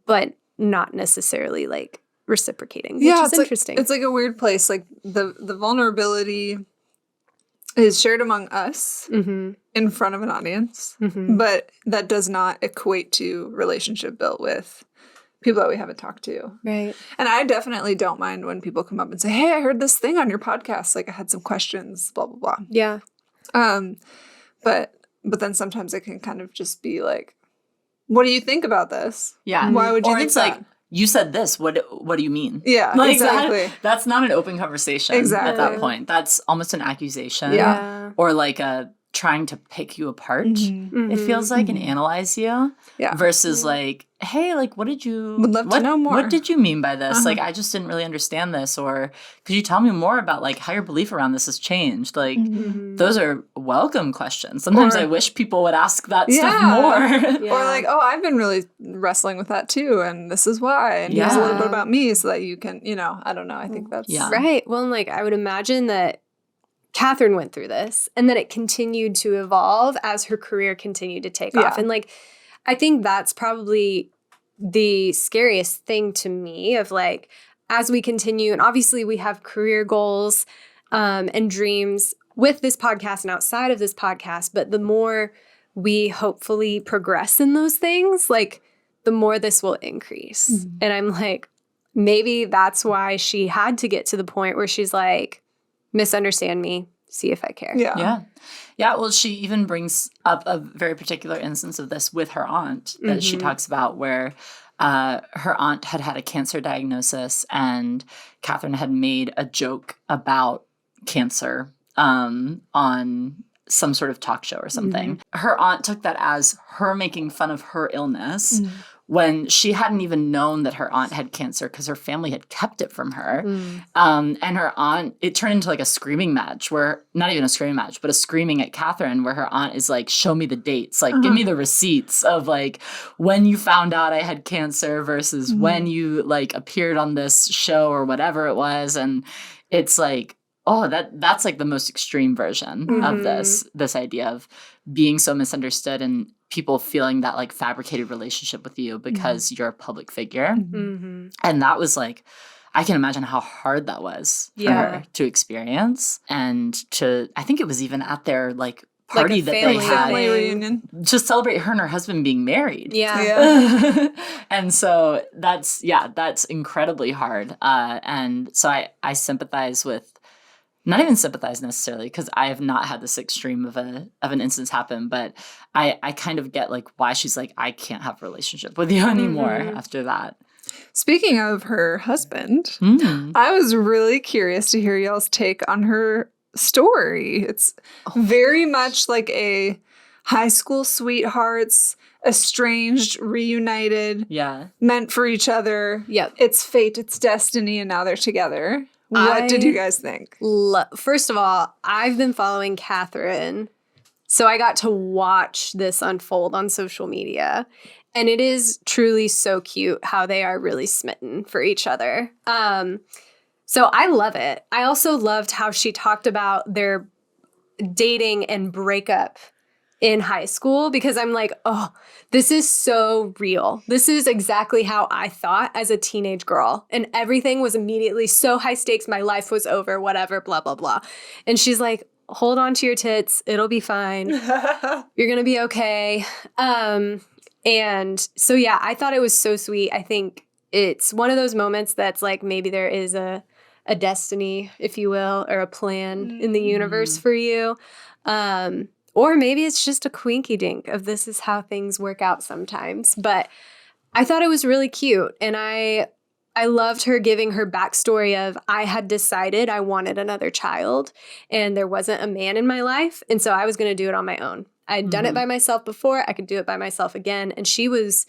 but not necessarily like reciprocating, which is interesting. It's like a weird place. Like the vulnerability is shared among us in front of an audience, but that does not equate to relationship built with people that we haven't talked to. Right. And I definitely don't mind when people come up and say, hey, I heard this thing on your podcast. Like I had some questions, blah, blah, blah. Yeah. But then sometimes it can kind of just be like, what do you think about this? Yeah. Why would you think it's that? like, you said this. What do you mean? Yeah, like exactly. That's not an open conversation at that point. That's almost an accusation. Yeah. Or like a trying to pick you apart. It feels like and analyze you. Yeah. Versus like, hey, like would love to know more. What did you mean by this? Like I just didn't really understand this. Or could you tell me more about like how your belief around this has changed? Like those are welcome questions. Sometimes I wish people would ask that stuff more. Or like, oh, I've been really wrestling with that too, and this is why. And here's a little bit about me so that you can, I don't know. I think that's right. Well, and like I would imagine that Katherine went through this and then it continued to evolve as her career continued to take off. And like, I think that's probably the scariest thing to me of like, as we continue, and obviously we have career goals and dreams with this podcast and outside of this podcast, but the more we hopefully progress in those things, like the more this will increase. And I'm like, maybe that's why she had to get to the point where she's like, misunderstand me, see if I care. Yeah. Well, she even brings up a very particular instance of this with her aunt that she talks about where her aunt had a cancer diagnosis and Katherine had made a joke about cancer on some sort of talk show or something. Her aunt took that as her making fun of her illness when she hadn't even known that her aunt had cancer because her family had kept it from her. And her aunt, it turned into like a screaming match where, not even a screaming match, but a screaming at Katherine where her aunt is like, show me the dates. Like, give me the receipts of like when you found out I had cancer versus when you like appeared on this show or whatever it was. And it's like, oh, that's like the most extreme version of this idea of being so misunderstood and people feeling that like fabricated relationship with you because you're a public figure. And that was like, I can imagine how hard that was for her to experience and I think it was even at their like party like that they had family reunion to celebrate her and her husband being married. And so that's incredibly hard. And so I sympathize with, not even sympathize necessarily because I have not had this extreme of an instance happen, but I kind of get like why she's like, I can't have a relationship with you anymore after that. Speaking of her husband, I was really curious to hear y'all's take on her story. It's very much like a high school sweethearts, estranged, reunited, meant for each other. It's fate, it's destiny, and now they're together. What did you guys think? First of all, I've been following Katherine, so I got to watch this unfold on social media. And it is truly so cute how they are really smitten for each other. So I love it. I also loved how she talked about their dating and breakup in high school because I'm like, oh, this is so real. This is exactly how I thought as a teenage girl. And everything was immediately so high stakes. My life was over, whatever, blah, blah, blah. And she's like, hold on to your tits. It'll be fine. You're going to be okay. And so, yeah, I thought it was so sweet. I think it's one of those moments that's like maybe there is a destiny, if you will, or a plan in the universe for you. Or maybe it's just a quinky dink of this is how things work out sometimes. But I thought it was really cute. And I loved her giving her backstory of I had decided I wanted another child and there wasn't a man in my life. And so I was going to do it on my own. I'd done it by myself before. I could do it by myself again. And she was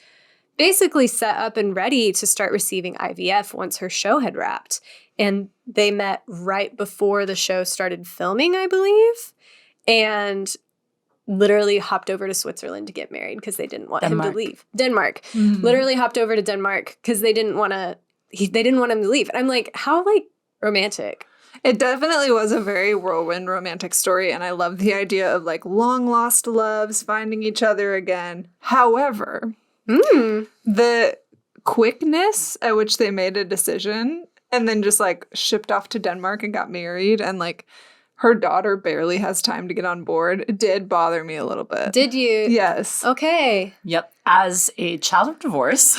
basically set up and ready to start receiving IVF once her show had wrapped. And they met right before the show started filming, I believe. And literally hopped over to Switzerland to get married because they didn't want him to leave. Denmark. Literally hopped over to Denmark because they didn't want him to leave. And I'm like, how romantic. It definitely was a very whirlwind romantic story, and I love the idea of like long lost loves finding each other again. However, the quickness at which they made a decision and then just like shipped off to Denmark and got married, and like her daughter barely has time to get on board, it did bother me a little bit. Did you? Yes. Okay. Yep. As a child of divorce,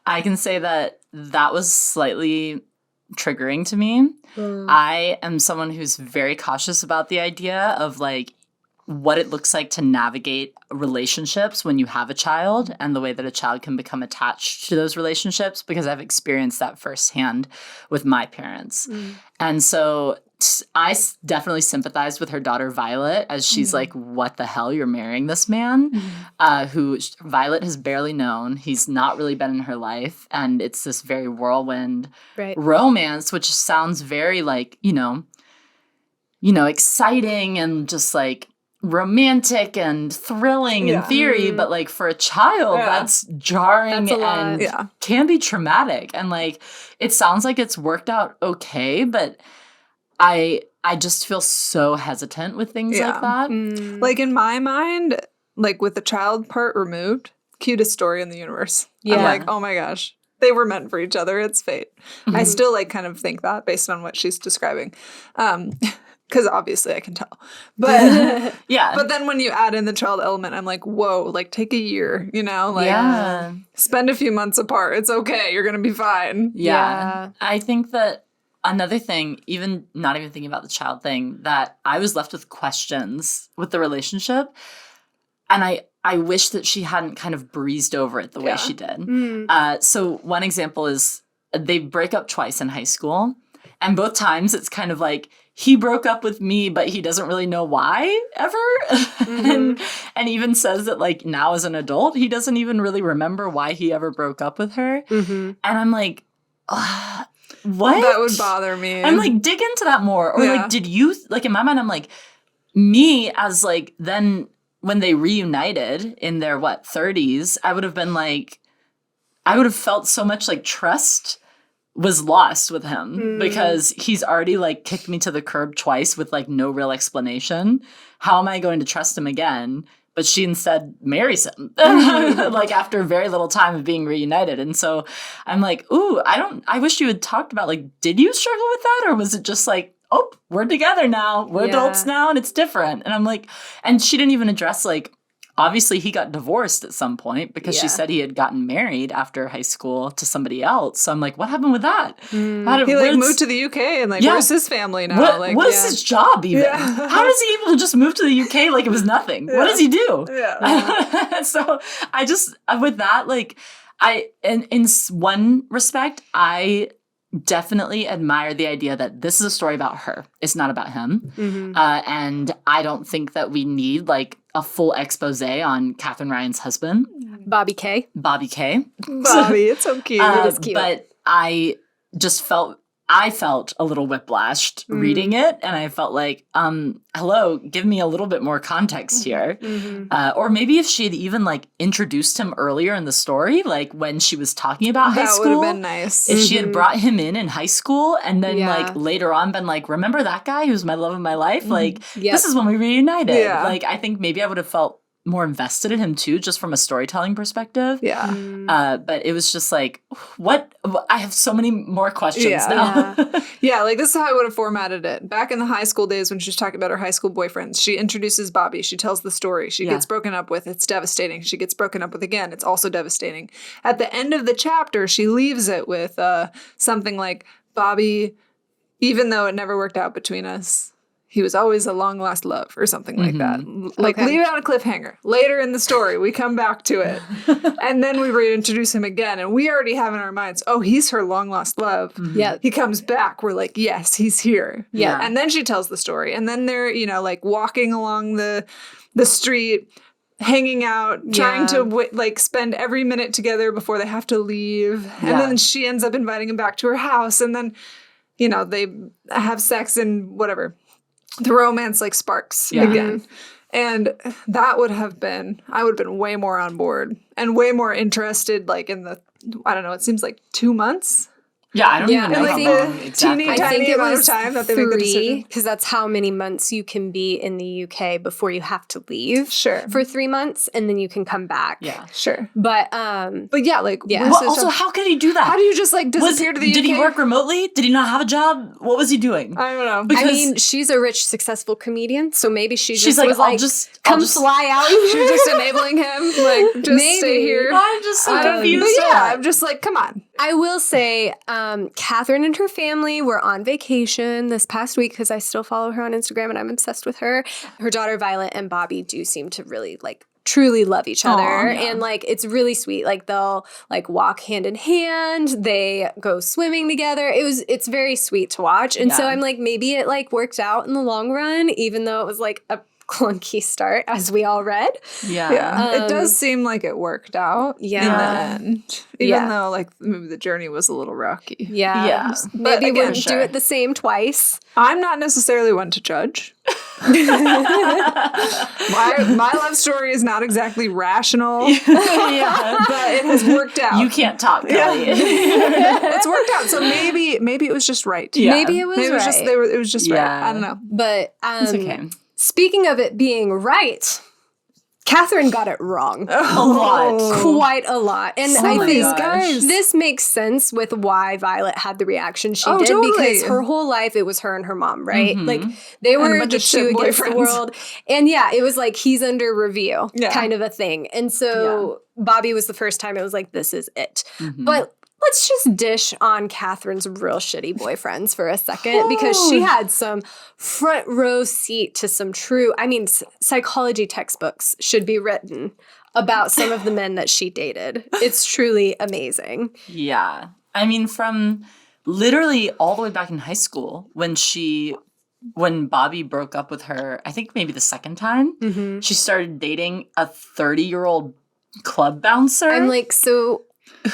I can say that was slightly triggering to me. I am someone who's very cautious about the idea of like what it looks like to navigate relationships when you have a child and the way that a child can become attached to those relationships, because I've experienced that firsthand with my parents. And so I definitely sympathize with her daughter, Violet, as she's like, what the hell? You're marrying this man who Violet has barely known. He's not really been in her life. And it's this very whirlwind romance, which sounds very like, exciting and just like romantic and thrilling in theory. But like for a child, that's jarring and can be traumatic. And like, it sounds like it's worked out okay, but I just feel so hesitant with things like that. Like in my mind, like with the child part removed, cutest story in the universe. Yeah. I'm like, oh my gosh, they were meant for each other. It's fate. I still like kind of think that based on what she's describing. Because obviously I can tell. But but then when you add in the child element, I'm like, whoa, like take a year, like spend a few months apart. It's okay. You're going to be fine. Yeah. I think that another thing, not even thinking about the child thing, that I was left with questions with the relationship. And I wish that she hadn't kind of breezed over it the way she did. So one example is they break up twice in high school. And both times it's kind of like, he broke up with me, but he doesn't really know why ever. and even says that like now as an adult, he doesn't even really remember why he ever broke up with her. And I'm like, what? That would bother me. I'm like, dig into that more. Or like, did you, like in my mind, I'm like, me as like, then when they reunited in their 30s, I would have been like, I would have felt so much like trust was lost with him because he's already like kicked me to the curb twice with like no real explanation. How am I going to trust him again? But she instead marries him like after very little time of being reunited. And so I'm like, ooh, I wish you had talked about like, did you struggle with that? Or was it just like, oh, we're together now. We're adults now and it's different. And I'm like, and she didn't even address like, obviously he got divorced at some point because she said he had gotten married after high school to somebody else. So I'm like, what happened with that? He like moved to the UK and like, where's his family now? What is his job even? How is he able to just move to the UK like it was nothing? What does he do? So I just, with that, like in one respect, I definitely admire the idea that this is a story about her. It's not about him. And I don't think that we need like a full expose on Katherine Ryan's husband. Bobby K. Bobby, it's so cute. It is cute. But I just felt a little whiplashed reading it. And I felt like, hello, give me a little bit more context here. Or maybe if she had even like introduced him earlier in the story, like when she was talking about high school. That would have been nice. If she had brought him in high school and then like later on been like, remember that guy who's my love of my life? Like, this is when we reunited. Like, I think maybe I would have felt more invested in him too, just from a storytelling perspective. Yeah. But it was just like, what? I have so many more questions now. Yeah, like this is how I would have formatted it. Back in the high school days when she was talking about her high school boyfriends, she introduces Bobby. She tells the story. She gets broken up with. It's devastating. She gets broken up with again. It's also devastating. At the end of the chapter, she leaves it with something like, Bobby, even though it never worked out between us, he was always a long lost love or something like that. Like leave it on a cliffhanger. Later in the story, we come back to it. And then we reintroduce him again. And we already have in our minds, oh, he's her long lost love. Yeah. He comes back. We're like, yes, he's here. Yeah. And then she tells the story. And then they're, you know, like walking along the street, hanging out, trying to like spend every minute together before they have to leave. And then she ends up inviting him back to her house. And then, you know, they have sex and whatever. The romance like sparks again. And that would have been, I would have been way more on board and way more interested like in the, I don't know, it seems like 2 months. Yeah, I don't even know like how the long exactly. teeny I think tiny it amount was of time that they make the 3, decision. because that's how many months you can be in the UK before you have to leave. Sure. For 3 months, and then you can come back. Yeah. Sure. But yeah, like Well, also, how could he do that? how do you just like disappear to the UK? Did he work remotely? Did he not have a job? What was he doing? I don't know. Because I mean, she's a rich, successful comedian, so maybe she's like, was I'll like, just fly out. She was just enabling him, like, just stay Maybe. here. I'm just so But confused. yeah, I'm just like, come on. I will say, Catherine and her family were on vacation this past week because I still follow her on Instagram and I'm obsessed with her. Her daughter Violet and Bobby do seem to really like truly love each other. And like it's really sweet. Like they'll like walk hand in hand. They go swimming together. It's very sweet to watch. And so I'm like, maybe it like worked out in the long run, even though it was like a clunky start, as we all read. Yeah. It does seem like it worked out in the end. Even though like maybe the journey was a little rocky. Yeah. Maybe again, wouldn't do it the same twice. I'm not necessarily one to judge. my love story is not exactly rational. But it has worked out. You can't top Kelly. It's worked out. So maybe it was just right. Yeah. Maybe it was Maybe right. it was just right. I don't know. But It's okay. speaking of it being right, Catherine got it wrong. A lot. Quite a lot. And Oh I my think gosh. this makes sense with why Violet had the reaction she did. Totally. Because her whole life, it was her and her mom, right? Like, they a were bunch the of shit two against the boyfriends. world. And yeah, it was like, he's under review kind of a thing. And so Bobby was the first time it was like, this is it. But let's just dish on Catherine's real shitty boyfriends for a second, because she had some front row seat to some true, I mean, psychology textbooks should be written about some of the men that she dated. It's truly amazing. Yeah. I mean, from literally all the way back in high school when Bobby broke up with her, I think maybe the second time, she started dating a 30-year-old club bouncer. I'm like, so...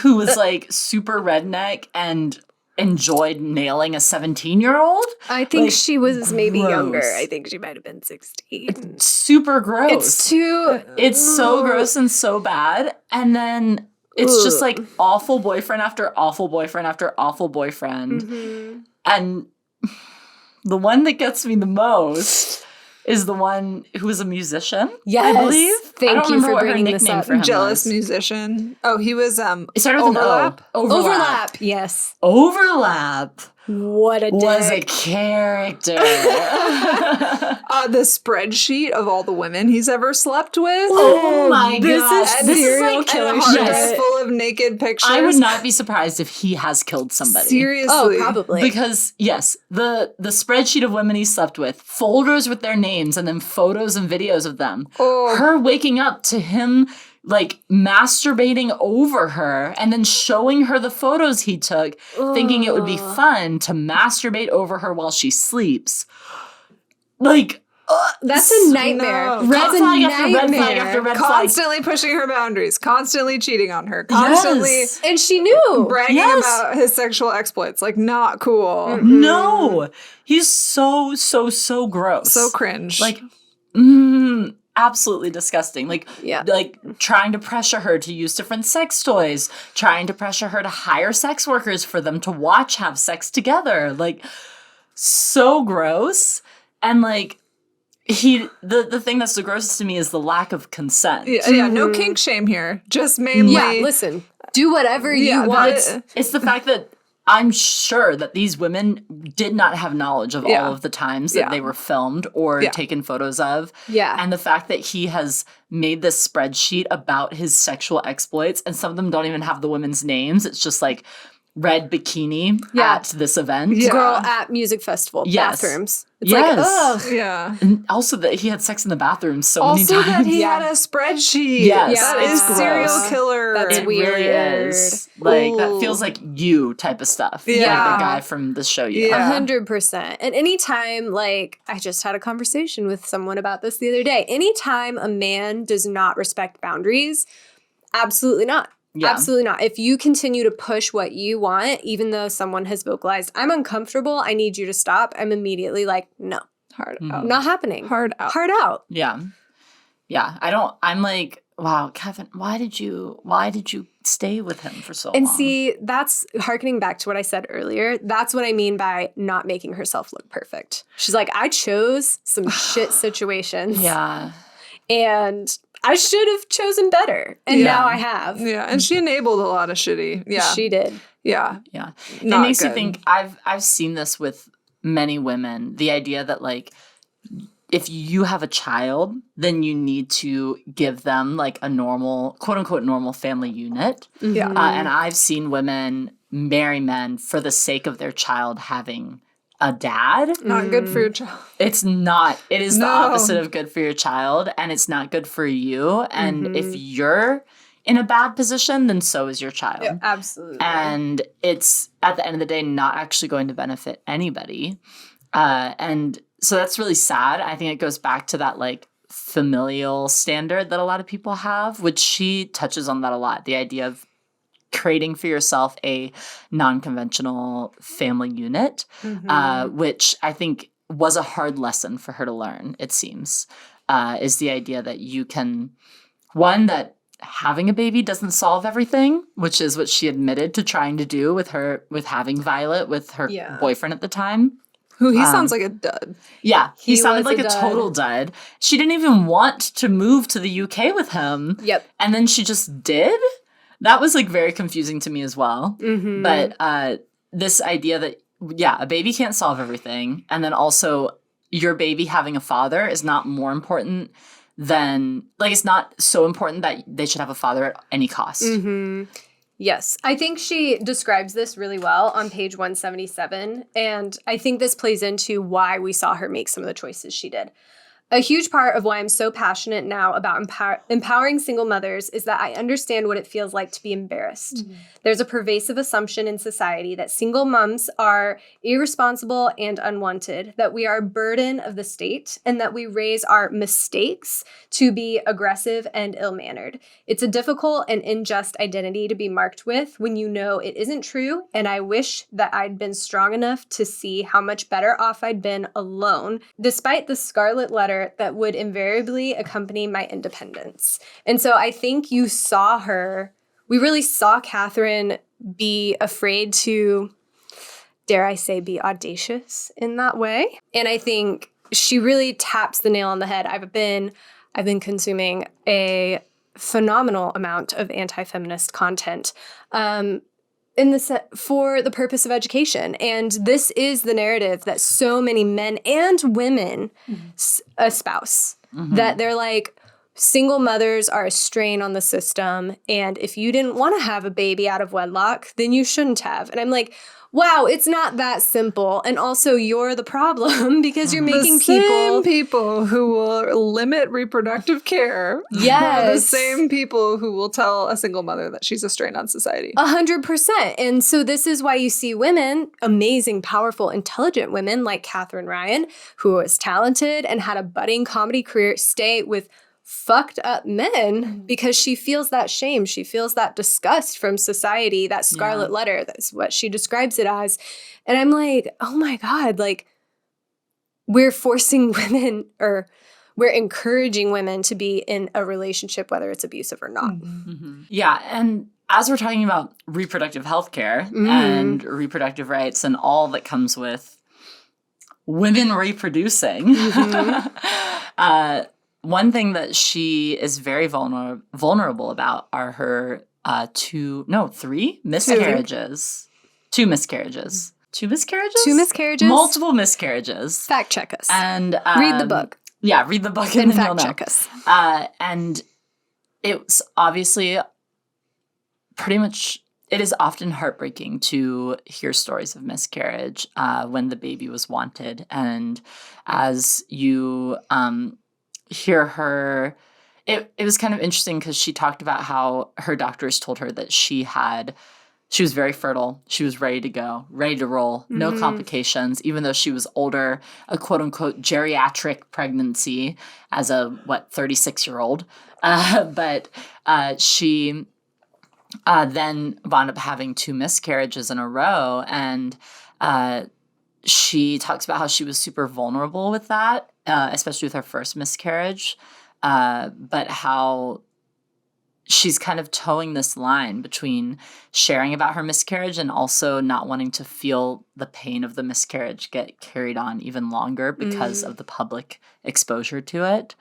who was like super redneck and enjoyed nailing a 17-year-old. I think Like, she was maybe gross. younger. I think she might have been 16. Super gross. It's too... It's so gross and so bad. And then it's just like awful boyfriend after awful boyfriend after awful boyfriend. And the one that gets me the most is the one who is a musician, Yes. I believe. Thank you for bringing this up. For him Jealous was. musician. Oh, he was It started with Overlap? an O. Overlap. Yes. Overlap What a was a dick. character. the spreadsheet of all the women he's ever slept with. Oh my this god. is This serial like killer And a shit. hard drive full of naked pictures. I would not be surprised if he has killed somebody. Seriously. Oh, probably. Because yes, the spreadsheet of women he slept with, folders with their names, and then photos and videos of them. Oh. Her waking up to him like masturbating over her and then showing her the photos he took, thinking it would be fun to masturbate over her while she sleeps. Like, That's a nightmare. No. red That's a flag after red flag nightmare. after red flag. Constantly pushing her boundaries, constantly cheating on her, constantly Yes. And she knew. bragging Yes. about his sexual exploits. Like, not cool. No, he's so gross. So cringe. Like, absolutely disgusting. Like, Yeah. like trying to pressure her to use different sex toys, trying to pressure her to hire sex workers for them to watch have sex together. Like, so gross. And like, the thing that's the grossest to me is the lack of consent. Yeah, no kink shame here. Just mainly. Yeah, listen, do whatever you want. It's the fact that I'm sure that these women did not have knowledge of all of the times that they were filmed or taken photos of. Yeah. And the fact that he has made this spreadsheet about his sexual exploits, and some of them don't even have the women's names. It's just like red bikini at this event. Yeah. Girl at music festival. Bathrooms. It's like, ugh. Yeah. And also that he had sex in the bathroom many times. Also that he had a spreadsheet. Yes. That is serial killer. That's weird. Really is. Like, that feels like you type of stuff. Yeah. Like the guy from the show you. 100%. And anytime, like, I just had a conversation with someone about this the other day. Anytime a man does not respect boundaries, absolutely not. Yeah. Absolutely not. If you continue to push what you want, even though someone has vocalized, I'm uncomfortable, I need you to stop, I'm immediately like, no. Hard out. Not happening. Hard out. Hard out. Yeah. Yeah. I'm like, wow, Kevin, why did you stay with him for so long? And see, that's harkening back to what I said earlier. That's what I mean by not making herself look perfect. She's like, I chose some shit situations. Yeah. And I should have chosen better. And now I have. Yeah. And she enabled a lot of shitty. Yeah. She did. Yeah. Yeah. Not it makes good. you think, I've seen this with many women. The idea that, like, if you have a child, then you need to give them like a normal, quote unquote, normal family unit. Yeah. And I've seen women marry men for the sake of their child having a dad. Not good for your child. It's not. It is the opposite of good for your child, and it's not good for you. And if you're in a bad position, then so is your child. Yeah, absolutely. And it's, at the end of the day, not actually going to benefit anybody. And so that's really sad. I think it goes back to that, like, familial standard that a lot of people have, which she touches on that a lot. The idea of creating for yourself a non-conventional family unit, which I think was a hard lesson for her to learn, it seems, is the idea that you can, one, that having a baby doesn't solve everything, which is what she admitted to trying to do with having Violet, with her boyfriend at the time. Who he sounds like a dud. Yeah, he sounded was like a a dud. total dud. She didn't even want to move to the UK with him. Yep. And then she just did? That was, like, very confusing to me as well. But this idea that, a baby can't solve everything. And then also your baby having a father is not more important than, like, it's not so important that they should have a father at any cost. Yes. I think she describes this really well on page 177. And I think this plays into why we saw her make some of the choices she did. A huge part of why I'm so passionate now about empowering single mothers is that I understand what it feels like to be embarrassed. There's a pervasive assumption in society that single moms are irresponsible and unwanted, that we are a burden of the state, and that we raise our mistakes to be aggressive and ill-mannered. It's a difficult and unjust identity to be marked with when you know it isn't true, and I wish that I'd been strong enough to see how much better off I'd been alone, despite the scarlet letter that would invariably accompany my independence. And so I think we really saw Katherine be afraid to, dare I say, be audacious in that way. And I think she really taps the nail on the head. I've been consuming a phenomenal amount of anti-feminist content for the purpose of education. And this is the narrative that so many men and women espouse, that they're like, single mothers are a strain on the system, and if you didn't want to have a baby out of wedlock, then you shouldn't have. And I'm like, wow, it's not that simple. And also, you're the problem because you're making the same people who will limit reproductive care. Yes. Are the same people who will tell a single mother that she's a strain on society. 100%. And so this is why you see women, amazing, powerful, intelligent women like Katherine Ryan, who was talented and had a budding comedy career, stay with fucked up men because she feels that shame. She feels that disgust from society, that scarlet letter. That's what she describes it as. And I'm like, oh my God, like, we're forcing women, or we're encouraging women to be in a relationship, whether it's abusive or not. Yeah. And as we're talking about reproductive health care and reproductive rights and all that comes with women reproducing. One thing that she is very vulnerable about are her 3 miscarriages. 2 miscarriages. 2 miscarriages? 2 miscarriages? Multiple miscarriages. Fact check us. And read the book. Yeah, read the book and then fact you'll know. check us. And it's obviously pretty much, it is often heartbreaking to hear stories of miscarriage when the baby was wanted. And as you hear her, it was kind of interesting because she talked about how her doctors told her that she was very fertile. She was ready to go, ready to roll, no complications, even though she was older, a quote unquote geriatric pregnancy as a 36-year-old. But she then wound up having 2 miscarriages in a row. And she talks about how she was super vulnerable with that, especially with her first miscarriage, but how she's kind of towing this line between sharing about her miscarriage and also not wanting to feel the pain of the miscarriage get carried on even longer because of the public exposure to it.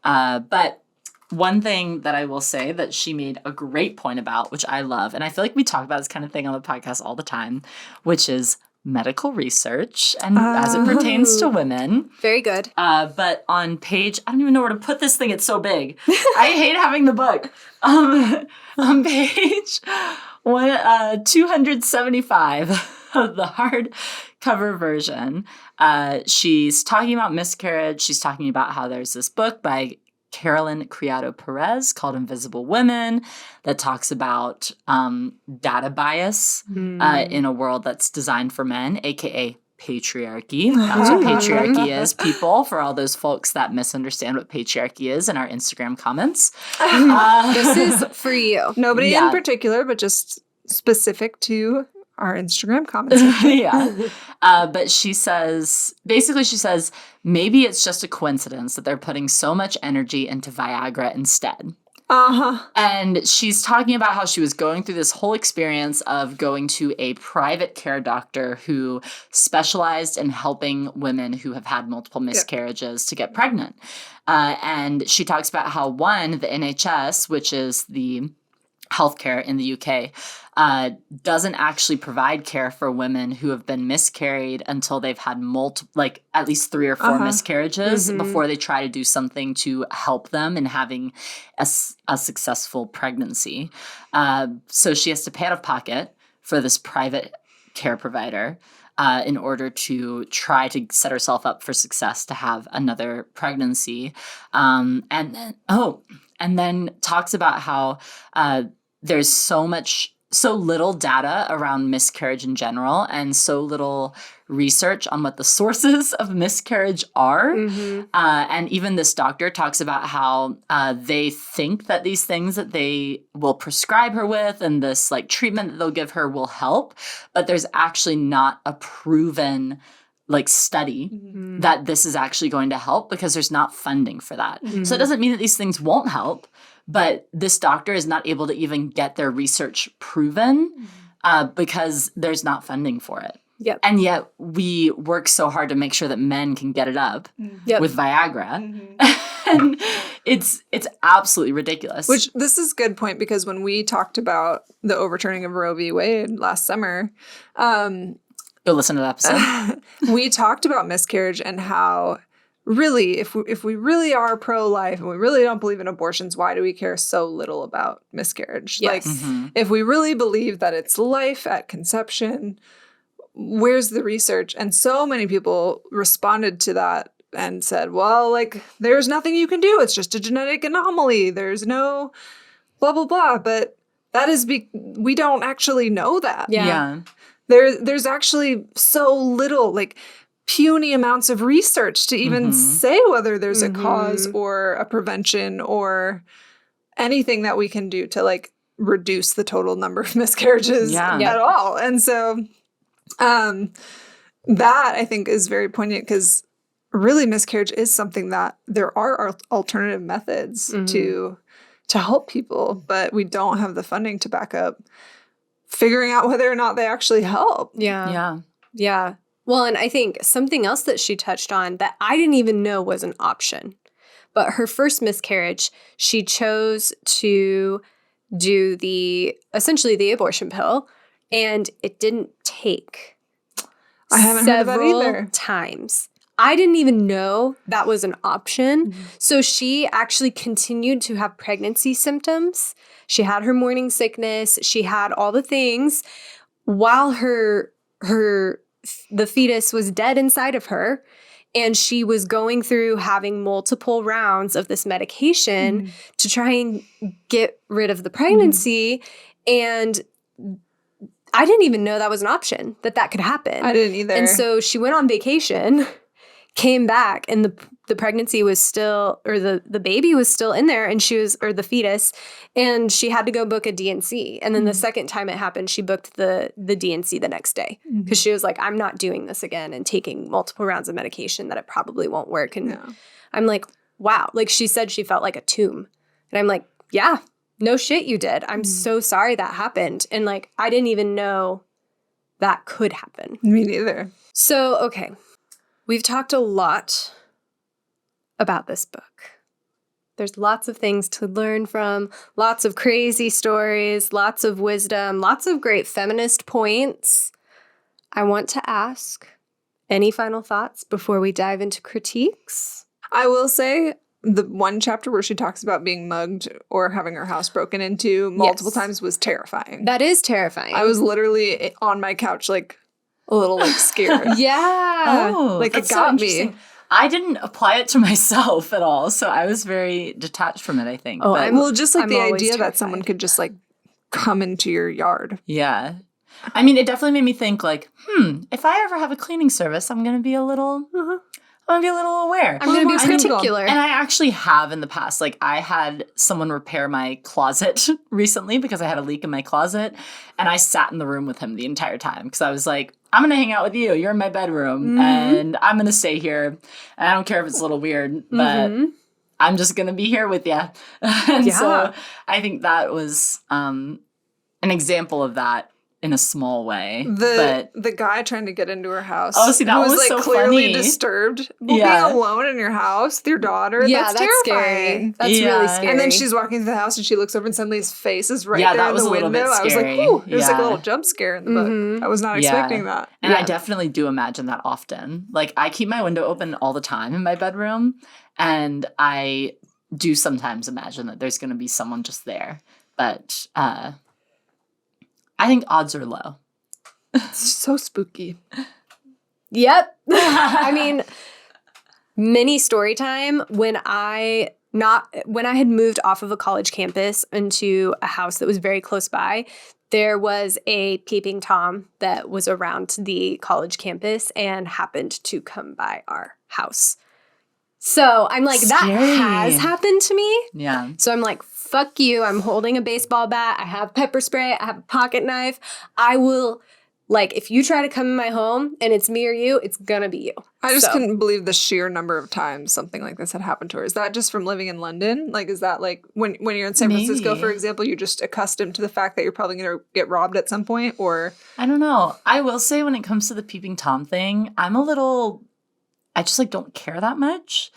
But one thing that I will say that she made a great point about, which I love, and I feel like we talk about this kind of thing on the podcast all the time, which is medical research and as it pertains to women. Very good. But on page, I don't even know where to put this thing. It's so big. I hate having the book. On page 275 of the hardcover version, she's talking about miscarriage. She's talking about how there's this book by Carolyn Criado Perez called Invisible Women that talks about data bias in a world that's designed for men, aka patriarchy. That's what patriarchy is, people, for all those folks that misunderstand what patriarchy is in our Instagram comments. This is for you. Nobody in particular, but just specific to our Instagram comments. But she says, maybe it's just a coincidence that they're putting so much energy into Viagra instead. And she's talking about how she was going through this whole experience of going to a private care doctor who specialized in helping women who have had multiple miscarriages to get pregnant. And she talks about how, one, the NHS, which is the healthcare in the UK, doesn't actually provide care for women who have been miscarried until they've had at least 3 or 4 miscarriages before they try to do something to help them in having a successful pregnancy. So she has to pay out of pocket for this private care provider in order to try to set herself up for success to have another pregnancy. And then talks about how there's so little data around miscarriage in general and so little research on what the sources of miscarriage are. And even this doctor talks about how they think that these things that they will prescribe her with and this treatment that they'll give her will help, but there's actually not a proven study that this is actually going to help because there's not funding for that. So it doesn't mean that these things won't help, but this doctor is not able to even get their research proven because there's not funding for it. Yep. And yet we work so hard to make sure that men can get it up with Viagra. And it's absolutely ridiculous. Which this is a good point because when we talked about the overturning of Roe v. Wade last summer, go listen to that episode. We talked about miscarriage and how really, if we really are pro-life and we really don't believe in abortions, why do we care so little about miscarriage? Yes. If we really believe that it's life at conception, where's the research? And so many people responded to that and said, well, there's nothing you can do. It's just a genetic anomaly. There's no blah, blah, blah. But that is we don't actually know that. Yeah. There's actually so little, puny amounts of research to even say whether there's a cause or a prevention or anything that we can do to, reduce the total number of miscarriages at all. And so that, I think, is very poignant because really miscarriage is something that there are alternative methods to help people, but we don't have the funding to back up figuring out whether or not they actually help. Yeah. Well, and I think something else that she touched on that I didn't even know was an option. But her first miscarriage, she chose to do essentially the abortion pill, and it didn't take. I haven't heard of that either. Times. I didn't even know that was an option. Mm-hmm. So she actually continued to have pregnancy symptoms. She had her morning sickness. She had all the things while the fetus was dead inside of her, and she was going through having multiple rounds of this medication to try and get rid of the pregnancy. And I didn't even know that was an option, that could happen. I didn't either. And so she went on vacation, came back, and the pregnancy was still, or the baby was still in there, and or the fetus, and she had to go book a D&C. And then the second time it happened, she booked the D&C the next day because she was like, I'm not doing this again and taking multiple rounds of medication that it probably won't work. And I'm like, wow. Like, she said she felt like a tomb. And I'm like, yeah, no shit you did. I'm so sorry that happened. And like, I didn't even know that could happen. Me neither. So, okay. We've talked a lot about this book. There's lots of things to learn from, lots of crazy stories, lots of wisdom, lots of great feminist points. I want to ask, any final thoughts before we dive into critiques? I will say the one chapter where she talks about being mugged or having her house broken into multiple times was terrifying. That is terrifying. I was literally on my couch, like, a little, like, scared. Yeah. Oh, like, it got me. I didn't apply it to myself at all, so I was very detached from it, I think. Oh, well, just like the idea that someone could just, like, come into your yard. Yeah. I mean, it definitely made me think, like, if I ever have a cleaning service, I'm going to be a little... I'm going to be a little aware. I'm going to be particular. And I actually have in the past. Like, I had someone repair my closet recently because I had a leak in my closet. And I sat in the room with him the entire time because I was like, I'm going to hang out with you. You're in my bedroom. And I'm going to stay here. And I don't care if it's a little weird, but I'm just going to be here with you. And so I think that was an example of that. In a small way. The guy trying to get into her house. Oh, see, that was like so clearly funny. Disturbed. Being alone in your house with your daughter. Yeah, that's terrifying. Scary. That's really scary. And then she's walking through the house and she looks over and suddenly his face is right there in the window. I was like, ooh, it was like a little jump scare in the book. I was not expecting that. And I definitely do imagine that often. Like, I keep my window open all the time in my bedroom, and I do sometimes imagine that there's going to be someone just there. But I think odds are low. It's so spooky. Yep. I mean, mini story time when I had moved off of a college campus into a house that was very close by, there was a peeping Tom that was around the college campus and happened to come by our house. So I'm like, that has happened to me. Yeah. So I'm like, fuck you. I'm holding a baseball bat. I have pepper spray. I have a pocket knife. I will... Like, if you try to come in my home and it's me or you, it's gonna be you. I just couldn't believe the sheer number of times something like this had happened to her. Is that just from living in London? Like, is that like when you're in San Francisco, for example, you're just accustomed to the fact that you're probably going to get robbed at some point? Or I don't know. I will say when it comes to the peeping Tom thing, I just like don't care that much.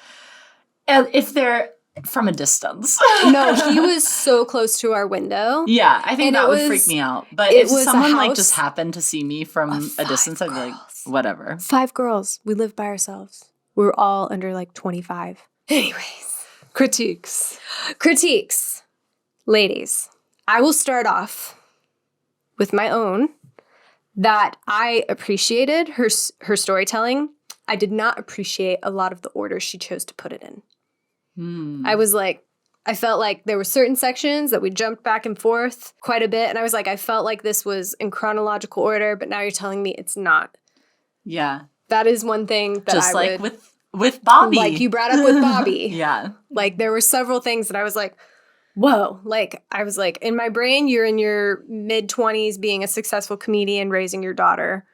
If they're from a distance. No, he was so close to our window. Yeah, I think that would freak me out. But if someone like just happened to see me from a distance, I'd be like, whatever. 5 girls. We lived by ourselves. We were all under like 25. Anyways. Critiques. Ladies, I will start off with my own that I appreciated her storytelling. I did not appreciate a lot of the order she chose to put it in. I was like, I felt like there were certain sections that we jumped back and forth quite a bit. And I was like, I felt like this was in chronological order, but now you're telling me it's not. Yeah. That is one thing that just like with Bobby. Like you brought up with Bobby. Yeah. Like there were several things that I was like, whoa. Like I was like, in my brain, you're in your mid-20s being a successful comedian, raising your daughter.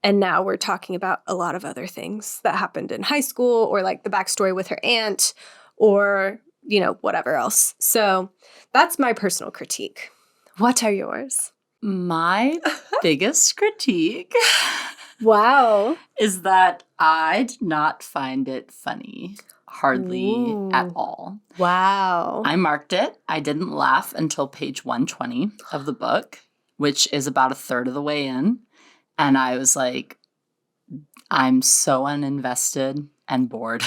And now we're talking about a lot of other things that happened in high school or like the backstory with her aunt or, you know, whatever else. So that's my personal critique. What are yours? My biggest critique Wow. is that I did not find it funny. Hardly at all. Wow. I marked it. I didn't laugh until page 120 of the book, which is about a third of the way in. And I was like, I'm so uninvested and bored.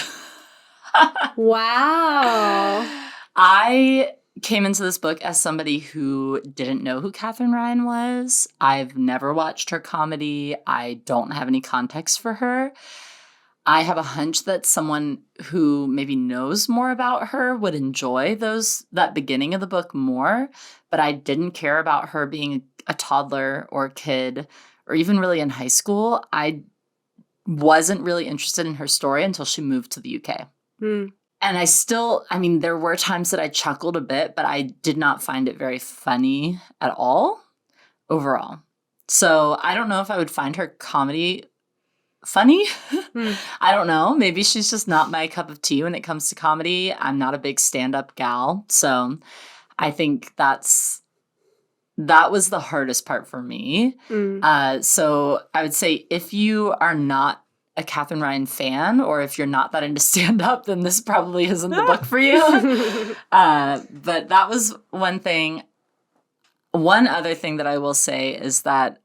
Wow. I came into this book as somebody who didn't know who Katherine Ryan was. I've never watched her comedy. I don't have any context for her. I have a hunch that someone who maybe knows more about her would enjoy that beginning of the book more, but I didn't care about her being a toddler or a kid or even really in high school. I wasn't really interested in her story until she moved to the UK. And there were times that I chuckled a bit, but I did not find it very funny at all overall. So I don't know if I would find her comedy funny. I don't know. Maybe she's just not my cup of tea when it comes to comedy. I'm not a big stand-up gal. So I think that was the hardest part for me. So I would say if you are not a Katherine Ryan fan, or if you're not that into stand-up, then this probably isn't the book for you. But that was one thing. One other thing that I will say is that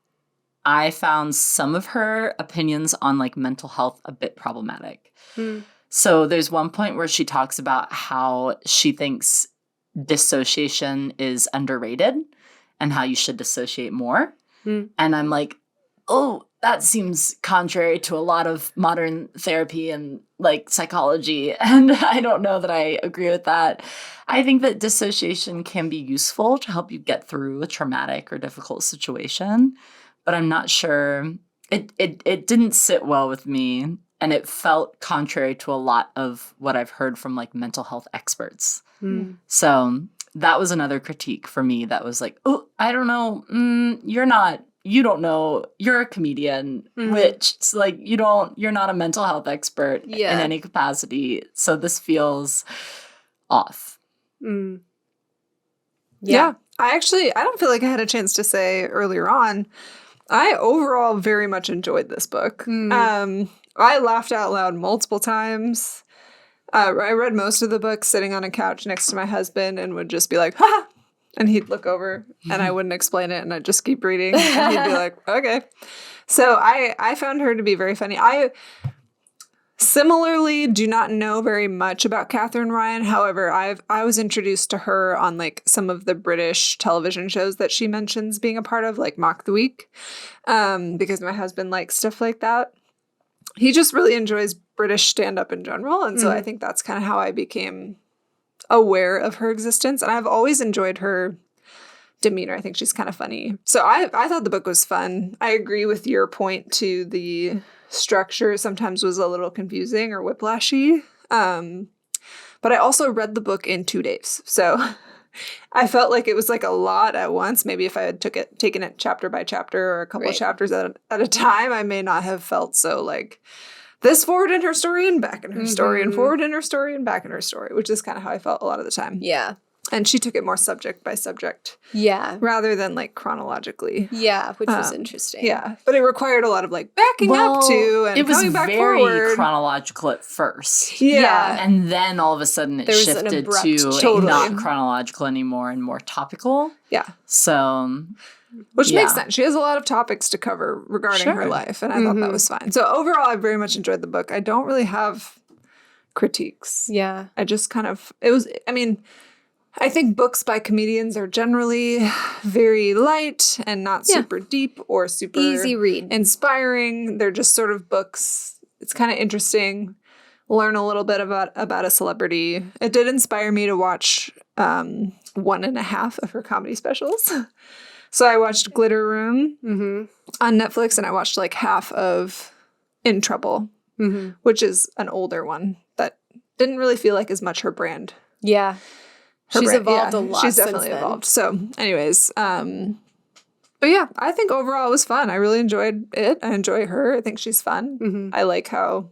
I found some of her opinions on like mental health a bit problematic. So there's one point where she talks about how she thinks dissociation is underrated and how you should dissociate more. And I'm like, oh, that seems contrary to a lot of modern therapy and like psychology. And I don't know that I agree with that. I think that dissociation can be useful to help you get through a traumatic or difficult situation. But I'm not sure. It didn't sit well with me, and it felt contrary to a lot of what I've heard from like mental health experts. So that was another critique for me that was like, oh, I don't know. You don't know. You're a comedian, which it's like you're not a mental health expert in any capacity. So this feels off. Yeah. I don't feel like I had a chance to say earlier on, I overall very much enjoyed this book. I laughed out loud multiple times. I read most of the book sitting on a couch next to my husband and would just be like, ha! And he'd look over and I wouldn't explain it and I'd just keep reading. And he'd be like, okay. So I found her to be very funny. I similarly do not know very much about Katherine Ryan. However, I was introduced to her on like some of the British television shows that she mentions being a part of, like Mock the Week, because my husband likes stuff like that. He just really enjoys British stand-up in general, and so I think that's kind of how I became aware of her existence. And I've always enjoyed her demeanor. I think she's kind of funny. So I thought the book was fun. I agree with your point to the structure sometimes was a little confusing or whiplashy. But I also read the book in 2 days. So I felt like it was like a lot at once. Maybe if I had taken it chapter by chapter or a couple of chapters at a time, I may not have felt so like this forward in her story and back in her story and forward in her story and back in her story, which is kind of how I felt a lot of the time. Yeah. And she took it more subject by subject. Yeah. Rather than like chronologically. Yeah, which was interesting. Yeah. But it required a lot of like backing up to and coming back forward. It was very chronological at first. Yeah. And then all of a sudden it shifted to not chronological anymore and more topical. Yeah. So which makes sense. She has a lot of topics to cover regarding her life. And I thought that was fine. So overall, I very much enjoyed the book. I don't really have critiques. Yeah. I just kind of, I think books by comedians are generally very light and not super deep or super easy read, inspiring. They're just sort of books. It's kind of interesting. Learn a little bit about a celebrity. It did inspire me to watch 1.5 of her comedy specials. So I watched Glitter Room on Netflix, and I watched like half of In Trouble, which is an older one that didn't really feel like as much her brand. Yeah. She's evolved a lot. She's definitely evolved. So anyways, but yeah, I think overall it was fun. I really enjoyed it. I enjoy her. I think she's fun. I like how,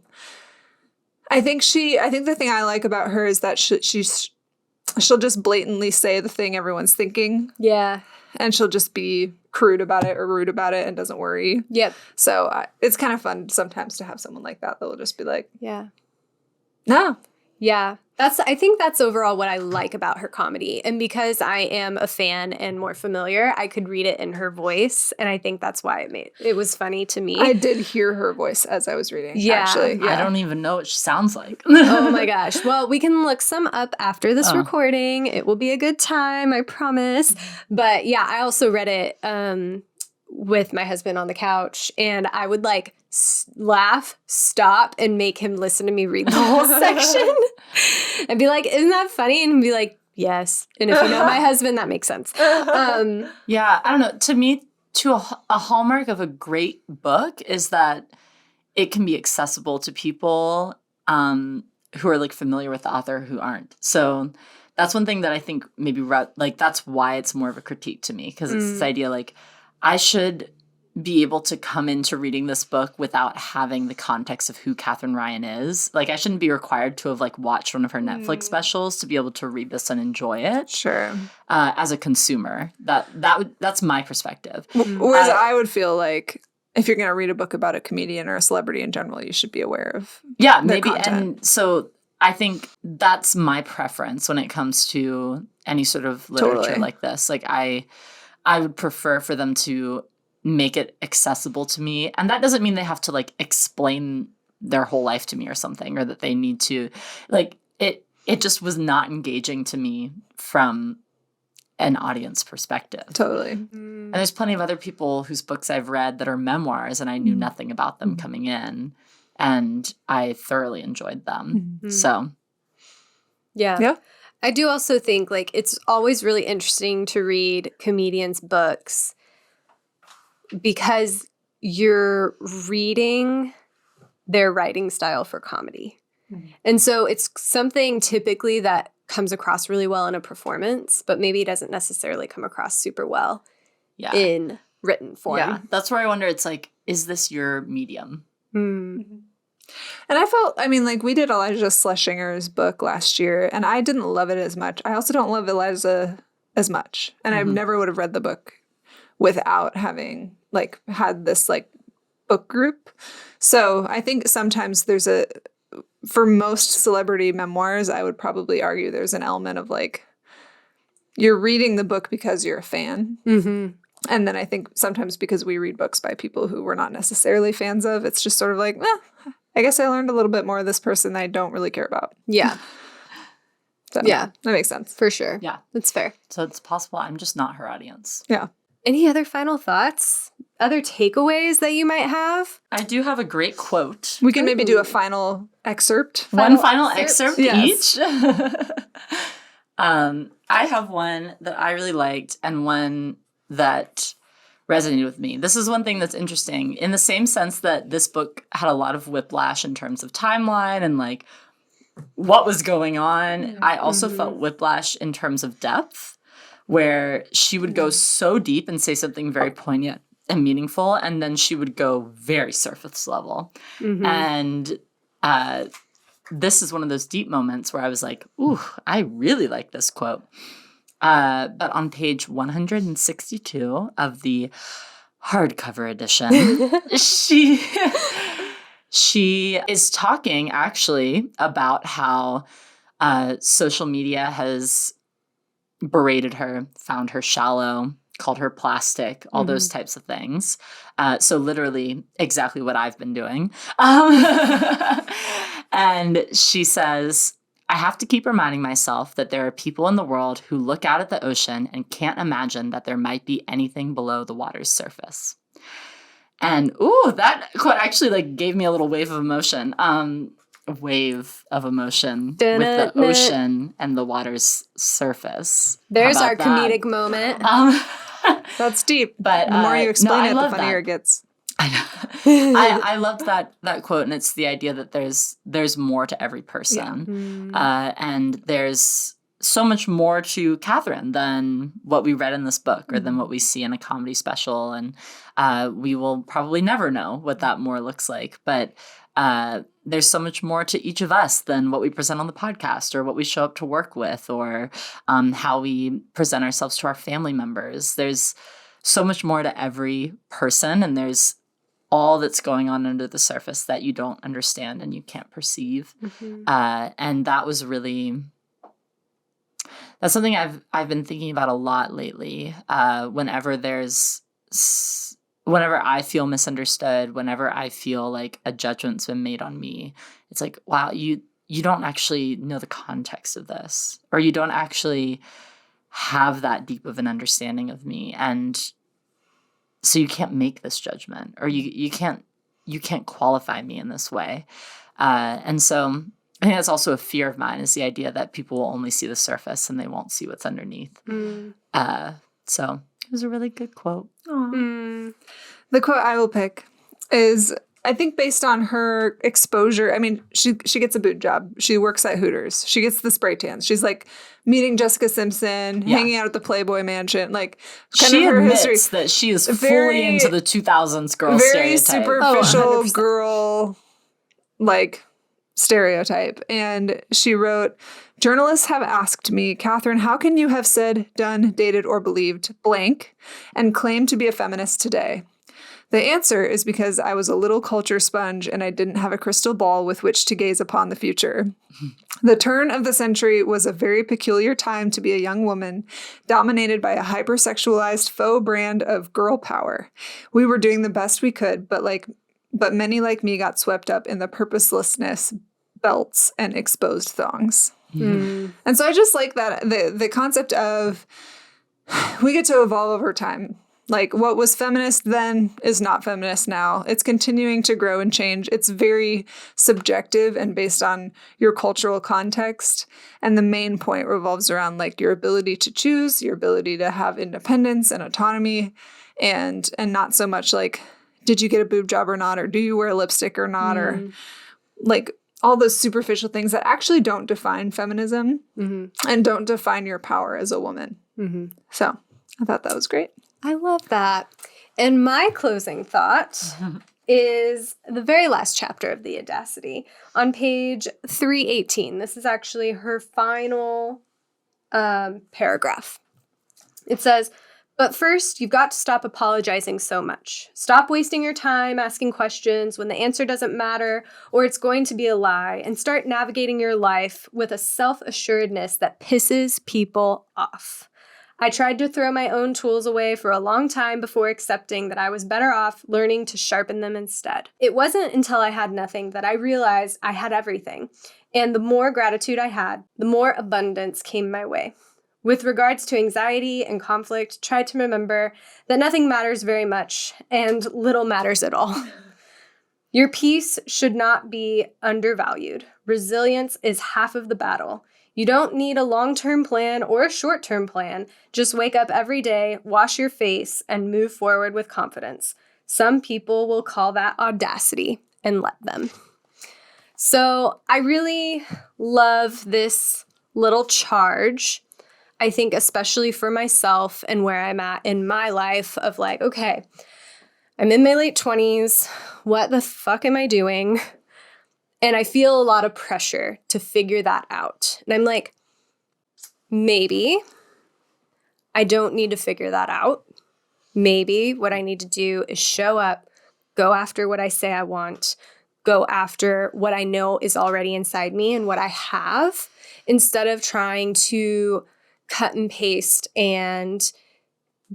I think the thing I like about her is that she'll just blatantly say the thing everyone's thinking. Yeah. And she'll just be crude about it or rude about it and doesn't worry. Yep. So it's kind of fun sometimes to have someone like that will just be like, yeah. No. Yeah. I think that's overall what I like about her comedy. And because I am a fan and more familiar, I could read it in her voice. And I think that's why it was funny to me. I did hear her voice as I was reading, yeah. actually. Yeah. I don't even know what she sounds like. Oh my gosh. Well, we can look some up after this recording. It will be a good time, I promise. But yeah, I also read it with my husband on the couch, and I would like laugh, stop, and make him listen to me read the whole section and be like, isn't that funny? And be like, yes. And if you know my husband, that makes sense. Yeah, I don't know. To me, a hallmark of a great book is that it can be accessible to people who are like familiar with the author who aren't. So that's one thing that I think maybe like that's why it's more of a critique to me, because it's this idea like I should be able to come into reading this book without having the context of who Katherine Ryan is. Like, I shouldn't be required to have like watched one of her Netflix specials to be able to read this and enjoy it. Sure. As a consumer, that's my perspective. Whereas I would feel like if you're going to read a book about a comedian or a celebrity in general, you should be aware of maybe content. And so I think that's my preference when it comes to any sort of literature like this. Like I would prefer for them to make it accessible to me. And that doesn't mean they have to like explain their whole life to me or something, or that they need to like it just was not engaging to me from an audience perspective. Totally. And there's plenty of other people whose books I've read that are memoirs and I knew nothing about them coming in, and I thoroughly enjoyed them. So yeah. I do also think like it's always really interesting to read comedians' books because you're reading their writing style for comedy. And so it's something typically that comes across really well in a performance, but maybe it doesn't necessarily come across super well in written form. Yeah, that's where I wonder, it's like, is this your medium? And I felt, I mean, like we did Elijah Schlesinger's book last year, and I didn't love it as much. I also don't love Elijah as much. And I never would have read the book without having like had this like book group. So I think sometimes for most celebrity memoirs, I would probably argue there's an element of like, you're reading the book because you're a fan. And then I think sometimes because we read books by people who we're not necessarily fans of, it's just sort of like, I guess I learned a little bit more of this person that I don't really care about. Yeah. So, yeah, that makes sense. For sure. Yeah. That's fair. So it's possible I'm just not her audience. Yeah. Any other final thoughts? Other takeaways that you might have? I do have a great quote. We can maybe do a final excerpt. One final excerpt Yes. each. I have one that I really liked and one that resonated with me. This is one thing that's interesting in the same sense that this book had a lot of whiplash in terms of timeline and like what was going on. I also felt whiplash in terms of depth, where she would go so deep and say something very poignant and meaningful, and then she would go very surface level. And this is one of those deep moments where I was like, ooh, I really like this quote. But on page 162 of the hardcover edition, she is talking actually about how social media has berated her, found her shallow, called her plastic, all those types of things. So literally exactly what I've been doing. And she says, I have to keep reminding myself that there are people in the world who look out at the ocean and can't imagine that there might be anything below the water's surface. And ooh, that quote actually like gave me a little wave of emotion. With the ocean and the water's surface. There's our comedic moment. That's deep. But the more you explain it, the funnier it gets. I know. I loved that quote, and it's the idea that there's more to every person, and there's so much more to Katherine than what we read in this book or than what we see in a comedy special, and we will probably never know what that more looks like. But there's so much more to each of us than what we present on the podcast or what we show up to work with or how we present ourselves to our family members. There's so much more to every person, and there's all that's going on under the surface that you don't understand and you can't perceive. And that was really, that's something I've been thinking about a lot lately. Whenever I feel misunderstood, whenever I feel like a judgment's been made on me, it's like, wow, you don't actually know the context of this, or you don't actually have that deep of an understanding of me. And so you can't make this judgment, or you can't qualify me in this way. And so I think that's also a fear of mine, is the idea that people will only see the surface and they won't see what's underneath. So it was a really good quote. The quote I will pick is, I think based on her exposure, I mean, she gets a boot job. She works at Hooters. She gets the spray tans. She's like meeting Jessica Simpson, hanging out at the Playboy Mansion. Like, kind she of her admits history. that she is fully into the 2000s girl very stereotype. superficial girl, like, stereotype. And she wrote, "Journalists have asked me, Katherine, how can you have said, done, dated, or believed blank and claim to be a feminist today? The answer is because I was a little culture sponge and I didn't have a crystal ball with which to gaze upon the future. The turn of the century was a very peculiar time to be a young woman, dominated by a hypersexualized faux brand of girl power. We were doing the best we could, but many like me got swept up in the purposelessness, belts, and exposed thongs." And so I just like that, the concept of we get to evolve over time. Like, what was feminist then is not feminist now. It's continuing to grow and change. It's very subjective and based on your cultural context. And the main point revolves around, like, your ability to choose, your ability to have independence and autonomy, and not so much like, did you get a boob job or not, or do you wear lipstick or not, or like all those superficial things that actually don't define feminism and don't define your power as a woman. So I thought that was great. I love that. And my closing thought is the very last chapter of the Audacity on page 318. This is actually her final paragraph. It says, "But first, you've got to stop apologizing so much. Stop wasting your time asking questions when the answer doesn't matter or it's going to be a lie, and start navigating your life with a self-assuredness that pisses people off. I tried to throw my own tools away for a long time before accepting that I was better off learning to sharpen them instead. It wasn't until I had nothing that I realized I had everything. And the more gratitude I had, the more abundance came my way. With regards to anxiety and conflict, try to remember that nothing matters very much and little matters at all. Your peace should not be undervalued. Resilience is half of the battle. You don't need a long-term plan or a short-term plan. Just wake up every day, wash your face, and move forward with confidence. Some people will call that audacity, and let them." So I really love this little charge. I think especially for myself and where I'm at in my life of like, okay, I'm in my late 20s. What the fuck am I doing? And I feel a lot of pressure to figure that out. And I'm like, maybe I don't need to figure that out. Maybe what I need to do is show up, go after what I say I want, go after what I know is already inside me and what I have, instead of trying to cut and paste and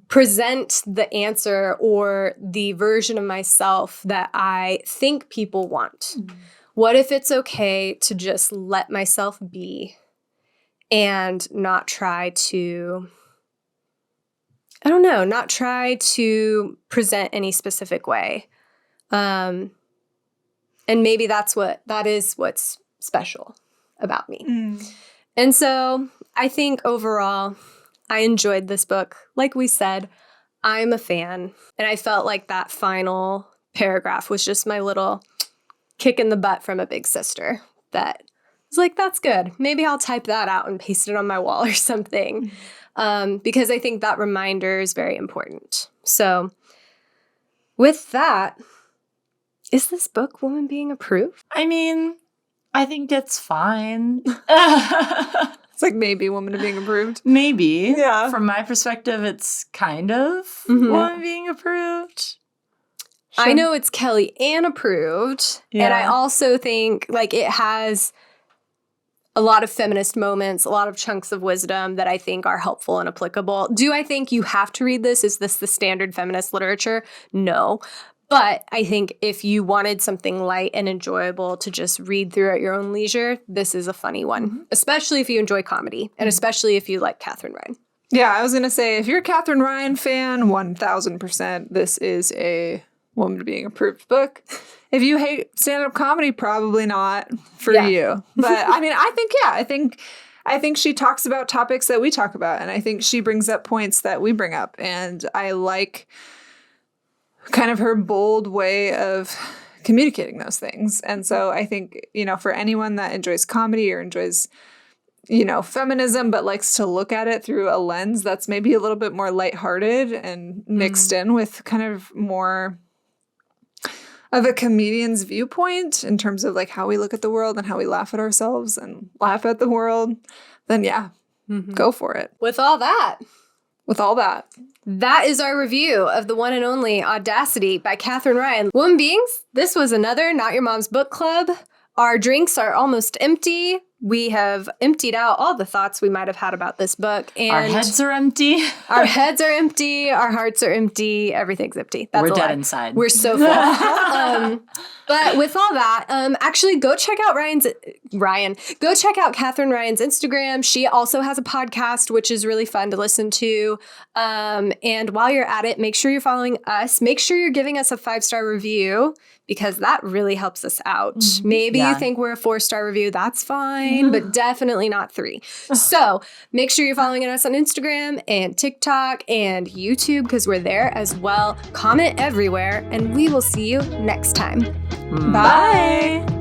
present the answer or the version of myself that I think people want. What if it's okay to just let myself be and not try to, not try to present any specific way? And maybe that is what's special about me. And so I think overall, I enjoyed this book. Like we said, I'm a fan. And I felt like that final paragraph was just my little kick in the butt from a big sister that was like, that's good. Maybe I'll type that out and paste it on my wall or something. Because I think that reminder is very important. So with that, is this book Woman Being Approved? I mean, I think it's fine. It's like maybe Woman Being Approved. Maybe. Yeah. From my perspective, it's kind of Woman Being Approved. I know it's Kelly Ann approved. Yeah. And I also think like it has a lot of feminist moments, a lot of chunks of wisdom that I think are helpful and applicable. Do I think you have to read this? Is this the standard feminist literature? No. But I think if you wanted something light and enjoyable to just read through at your own leisure, this is a funny one, especially if you enjoy comedy and especially if you like Katherine Ryan. Yeah, I was going to say, if you're a Katherine Ryan fan, 1000%, this is a Woman Being Approved book. If you hate stand-up comedy, probably not for you. But I mean, I think she talks about topics that we talk about, and I think she brings up points that we bring up. And I like kind of her bold way of communicating those things. And so I think, for anyone that enjoys comedy or enjoys, feminism, but likes to look at it through a lens that's maybe a little bit more lighthearted and mixed in with kind of more of a comedian's viewpoint in terms of like how we look at the world and how we laugh at ourselves and laugh at the world, then go for it. With all that, That is our review of the one and only Audacity by Katherine Ryan. Woman Beings, this was another Not Your Mom's Book Club. Our drinks are almost empty. We have emptied out all the thoughts we might have had about this book. And our heads are empty. Our heads are empty. Our hearts are empty. Everything's empty. That's We're a dead lie. inside. We're so full. But with all that, actually go check out Go check out Katherine Ryan's Instagram. She also has a podcast, which is really fun to listen to. And while you're at it, make sure you're following us. Make sure you're giving us a 5-star review because that really helps us out. Maybe you think we're a 4-star review. That's fine, but definitely not 3. So make sure you're following us on Instagram and TikTok and YouTube because we're there as well. Comment everywhere, and we will see you next time. Bye.